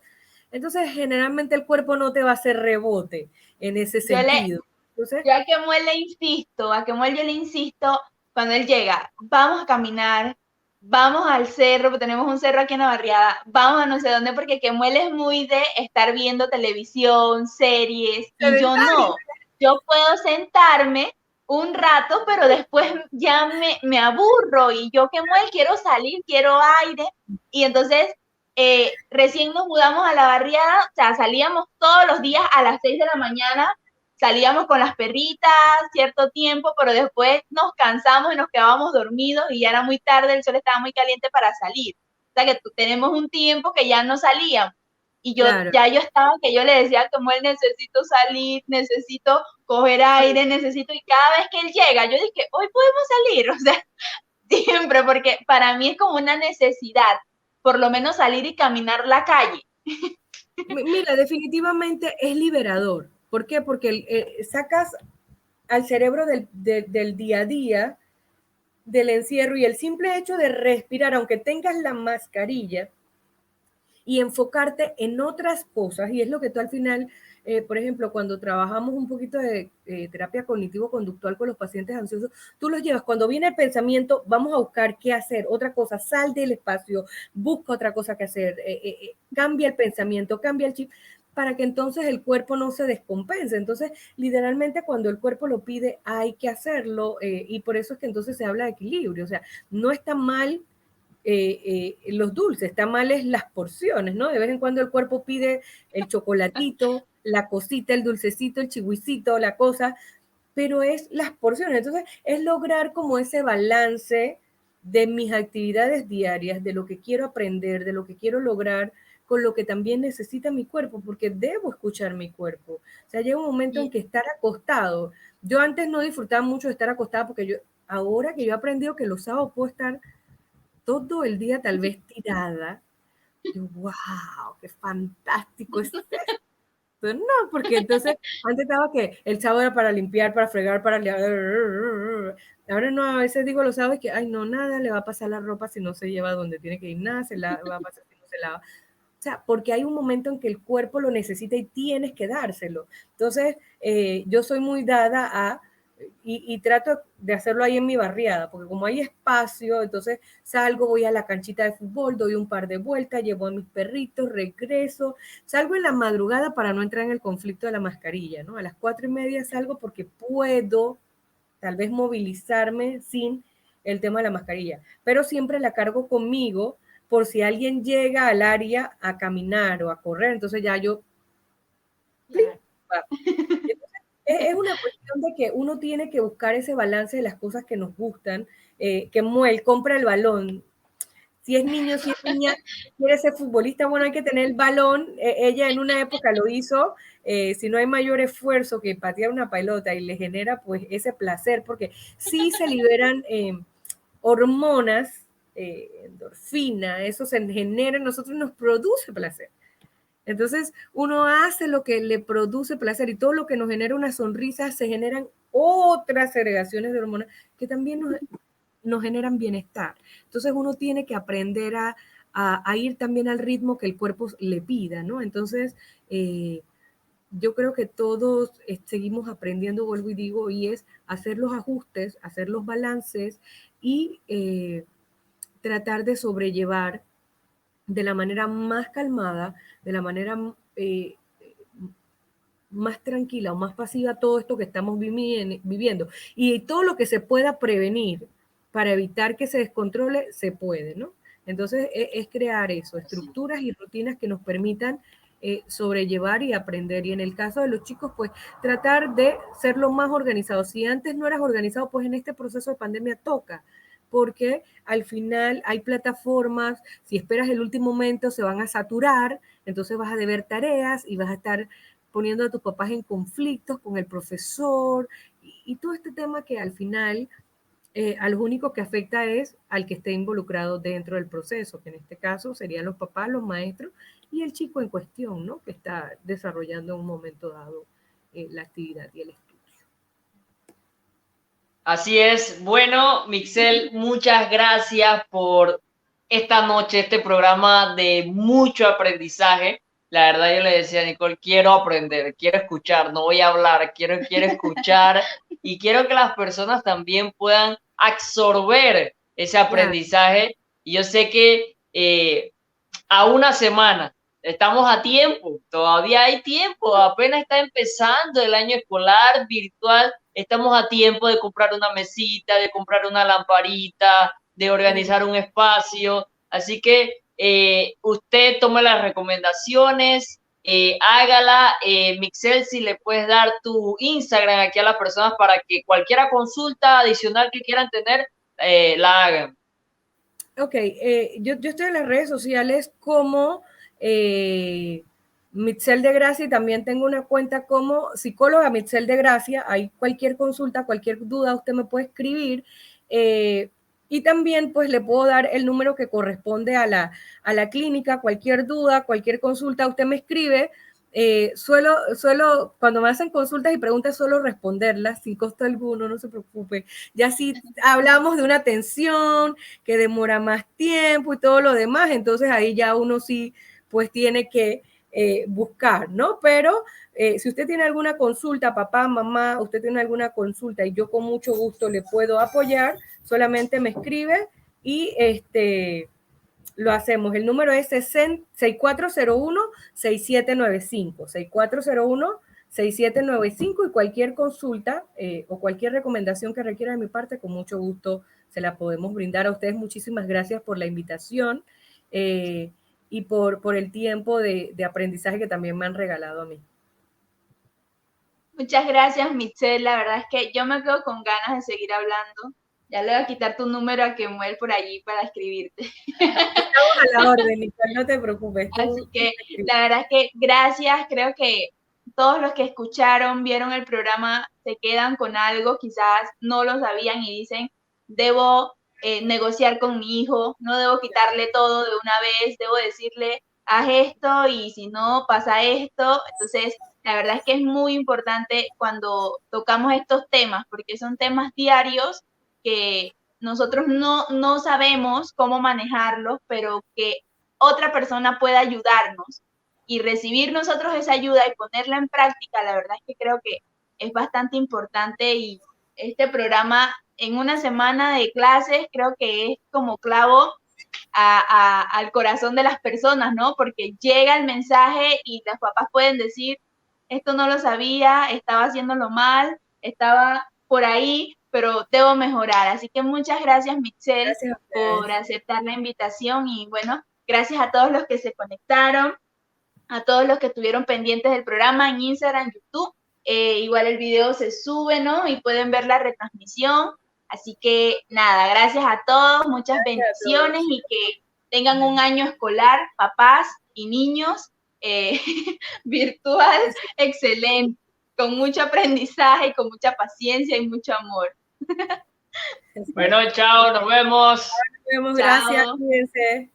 [SPEAKER 1] entonces generalmente el cuerpo no te va a hacer rebote en ese
[SPEAKER 4] yo le,
[SPEAKER 1] sentido. Entonces,
[SPEAKER 4] yo a Kemuel le insisto, a Kemuel yo le insisto, cuando él llega, vamos a caminar, vamos al cerro, porque tenemos un cerro aquí en la barriada, vamos a no sé dónde, porque Kemuel es muy de estar viendo televisión, series, y yo
[SPEAKER 1] sedentario.
[SPEAKER 4] no. Yo puedo sentarme un rato, pero después ya me aburro, y yo, Kemuel, quiero salir, quiero aire, y entonces recién nos mudamos a la barriada, o sea, salíamos todos los días a las 6 de la mañana, salíamos con las perritas cierto tiempo, pero después nos cansamos y nos quedábamos dormidos y ya era muy tarde, el sol estaba muy caliente para salir. O sea que tenemos un tiempo que ya no salíamos. Y
[SPEAKER 1] Claro.
[SPEAKER 4] yo estaba que yo le decía como él, necesito salir, necesito coger aire, necesito, y cada vez que él llega, yo dije, hoy podemos salir, o sea, siempre, porque para mí es como una necesidad, por lo menos salir y caminar la calle.
[SPEAKER 1] Mira, definitivamente es liberador. ¿Por qué? Porque sacas al cerebro del día a día, del encierro, y el simple hecho de respirar, aunque tengas la mascarilla, y enfocarte en otras cosas, y es lo que tú al final, por ejemplo, cuando trabajamos un poquito de terapia cognitivo-conductual con los pacientes ansiosos, tú los llevas, cuando viene el pensamiento, vamos a buscar qué hacer, otra cosa, sal del espacio, busca otra cosa que hacer, cambia el pensamiento, cambia el chip, para que entonces el cuerpo no se descompense. Entonces, literalmente cuando el cuerpo lo pide, hay que hacerlo, y por eso es que entonces se habla de equilibrio, o sea, no está mal los dulces, está mal es las porciones, ¿no? De vez en cuando el cuerpo pide el chocolatito, la cosita, el dulcecito, el chihuicito, la cosa, pero es las porciones. Entonces, es lograr como ese balance de mis actividades diarias, de lo que quiero aprender, de lo que quiero lograr, con lo que también necesita mi cuerpo, porque debo escuchar mi cuerpo. O sea, llega un momento en que estar acostado, yo antes no disfrutaba mucho de estar acostada, porque ahora que yo he aprendido que los sábados puedo estar todo el día tal vez tirada, yo, wow, qué fantástico es esto. No, porque entonces antes estaba que el sábado era para limpiar, para fregar, para... Ahora no, a veces digo los sábados que, ay, no, nada, le va a pasar la ropa si no se lleva donde tiene que ir, nada, se la va a pasar si no se lava. O sea, porque hay un momento en que el cuerpo lo necesita y tienes que dárselo. Entonces, yo soy muy dada a, y trato de hacerlo ahí en mi barriada, porque como hay espacio, entonces salgo, voy a la canchita de fútbol, doy un par de vueltas, llevo a mis perritos, regreso, salgo en la madrugada para no entrar en el conflicto de la mascarilla, ¿no? A las 4:30 salgo porque puedo tal vez movilizarme sin el tema de la mascarilla, pero siempre la cargo conmigo por si alguien llega al área a caminar o a correr, entonces ya yo...
[SPEAKER 4] Claro.
[SPEAKER 1] Es una cuestión de que uno tiene que buscar ese balance de las cosas que nos gustan, que Muel compra el balón. Si es niño, si es niña, quiere ser futbolista, bueno, hay que tener el balón. Ella en una época lo hizo, si no hay mayor esfuerzo que patear una pelota y le genera pues ese placer, porque sí se liberan hormonas, endorfina, eso se genera en nosotros, nos produce placer. Entonces, uno hace lo que le produce placer y todo lo que nos genera una sonrisa, se generan otras segregaciones de hormonas que también nos generan bienestar. Entonces, uno tiene que aprender a ir también al ritmo que el cuerpo le pida, ¿no? Entonces, yo creo que todos seguimos aprendiendo, vuelvo y digo, y es hacer los ajustes, hacer los balances y tratar de sobrellevar de la manera más calmada, de la manera más tranquila o más pasiva todo esto que estamos viviendo. Y todo lo que se pueda prevenir para evitar que se descontrole, se puede, ¿no? Entonces es crear eso, estructuras y rutinas que nos permitan sobrellevar y aprender. Y en el caso de los chicos, pues tratar de ser lo más organizados. Si antes no eras organizado, pues en este proceso de pandemia toca, porque al final hay plataformas, si esperas el último momento se van a saturar, entonces vas a deber tareas y vas a estar poniendo a tus papás en conflictos con el profesor y todo este tema que al final a los únicos que afecta es al que esté involucrado dentro del proceso, que en este caso serían los papás, los maestros y el chico en cuestión, ¿no? Que está desarrollando en un momento dado la actividad y el estudio.
[SPEAKER 3] Así es. Bueno, Mixel, muchas gracias por esta noche, este programa de mucho aprendizaje. La verdad, yo le decía a Nicole, quiero aprender, quiero escuchar, no voy a hablar, quiero escuchar y quiero que las personas también puedan absorber ese aprendizaje. Y yo sé que a una semana estamos a tiempo, todavía hay tiempo, apenas está empezando el año escolar virtual, estamos a tiempo de comprar una mesita, de comprar una lamparita, de organizar un espacio, así que usted tome las recomendaciones, hágala, Mixel, si le puedes dar tu Instagram aquí a las personas para que cualquier consulta adicional que quieran tener, la hagan.
[SPEAKER 1] Ok, yo estoy en las redes sociales como Mitzel de Gracia y también tengo una cuenta como psicóloga Mitzel de Gracia. Hay cualquier consulta, cualquier duda, usted me puede escribir. Y también pues le puedo dar el número que corresponde a la clínica, cualquier duda, cualquier consulta, usted me escribe. Suelo, cuando me hacen consultas y preguntas, suelo responderlas sin costo alguno, no se preocupe. Ya si hablamos de una atención que demora más tiempo y todo lo demás, entonces ahí ya uno sí pues tiene que buscar, ¿no? Pero si usted tiene alguna consulta, papá, mamá, usted tiene alguna consulta y yo con mucho gusto le puedo apoyar, solamente me escribe y lo hacemos. El número es 6401-6795, 6401-6795 y cualquier consulta o cualquier recomendación que requiera de mi parte, con mucho gusto se la podemos brindar a ustedes. Muchísimas gracias por la invitación y por el tiempo de aprendizaje que también me han regalado a mí.
[SPEAKER 4] Muchas gracias, Michelle. La verdad es que yo me quedo con ganas de seguir hablando. Ya le voy a quitar tu número a Kemuel por allí para escribirte.
[SPEAKER 1] Estamos a la orden, Nicole, no te preocupes.
[SPEAKER 4] Así que la verdad es que gracias. Creo que todos los que escucharon, vieron el programa, se quedan con algo, quizás no lo sabían y dicen, debo negociar con mi hijo, no debo quitarle todo de una vez, debo decirle, haz esto y si no, pasa esto. Entonces, la verdad es que es muy importante cuando tocamos estos temas, porque son temas diarios que nosotros no sabemos cómo manejarlos, pero que otra persona pueda ayudarnos y recibir nosotros esa ayuda y ponerla en práctica, la verdad es que creo que es bastante importante y este programa en una semana de clases creo que es como clavo al corazón de las personas, ¿no? Porque llega el mensaje y los papás pueden decir, esto no lo sabía, estaba haciéndolo mal, estaba por ahí, pero debo mejorar. Así que muchas gracias, Michelle, por aceptar la invitación y bueno, gracias a todos los que se conectaron, a todos los que estuvieron pendientes del programa en Instagram, YouTube. Igual el video se sube, ¿no? Y pueden ver la retransmisión. Así que nada, gracias a todos, muchas bendiciones y que tengan un año escolar, papás y niños, virtual, excelente, con mucho aprendizaje, con mucha paciencia y mucho amor.
[SPEAKER 3] Bueno, chao, nos vemos.
[SPEAKER 1] Nos vemos, gracias, cuídense.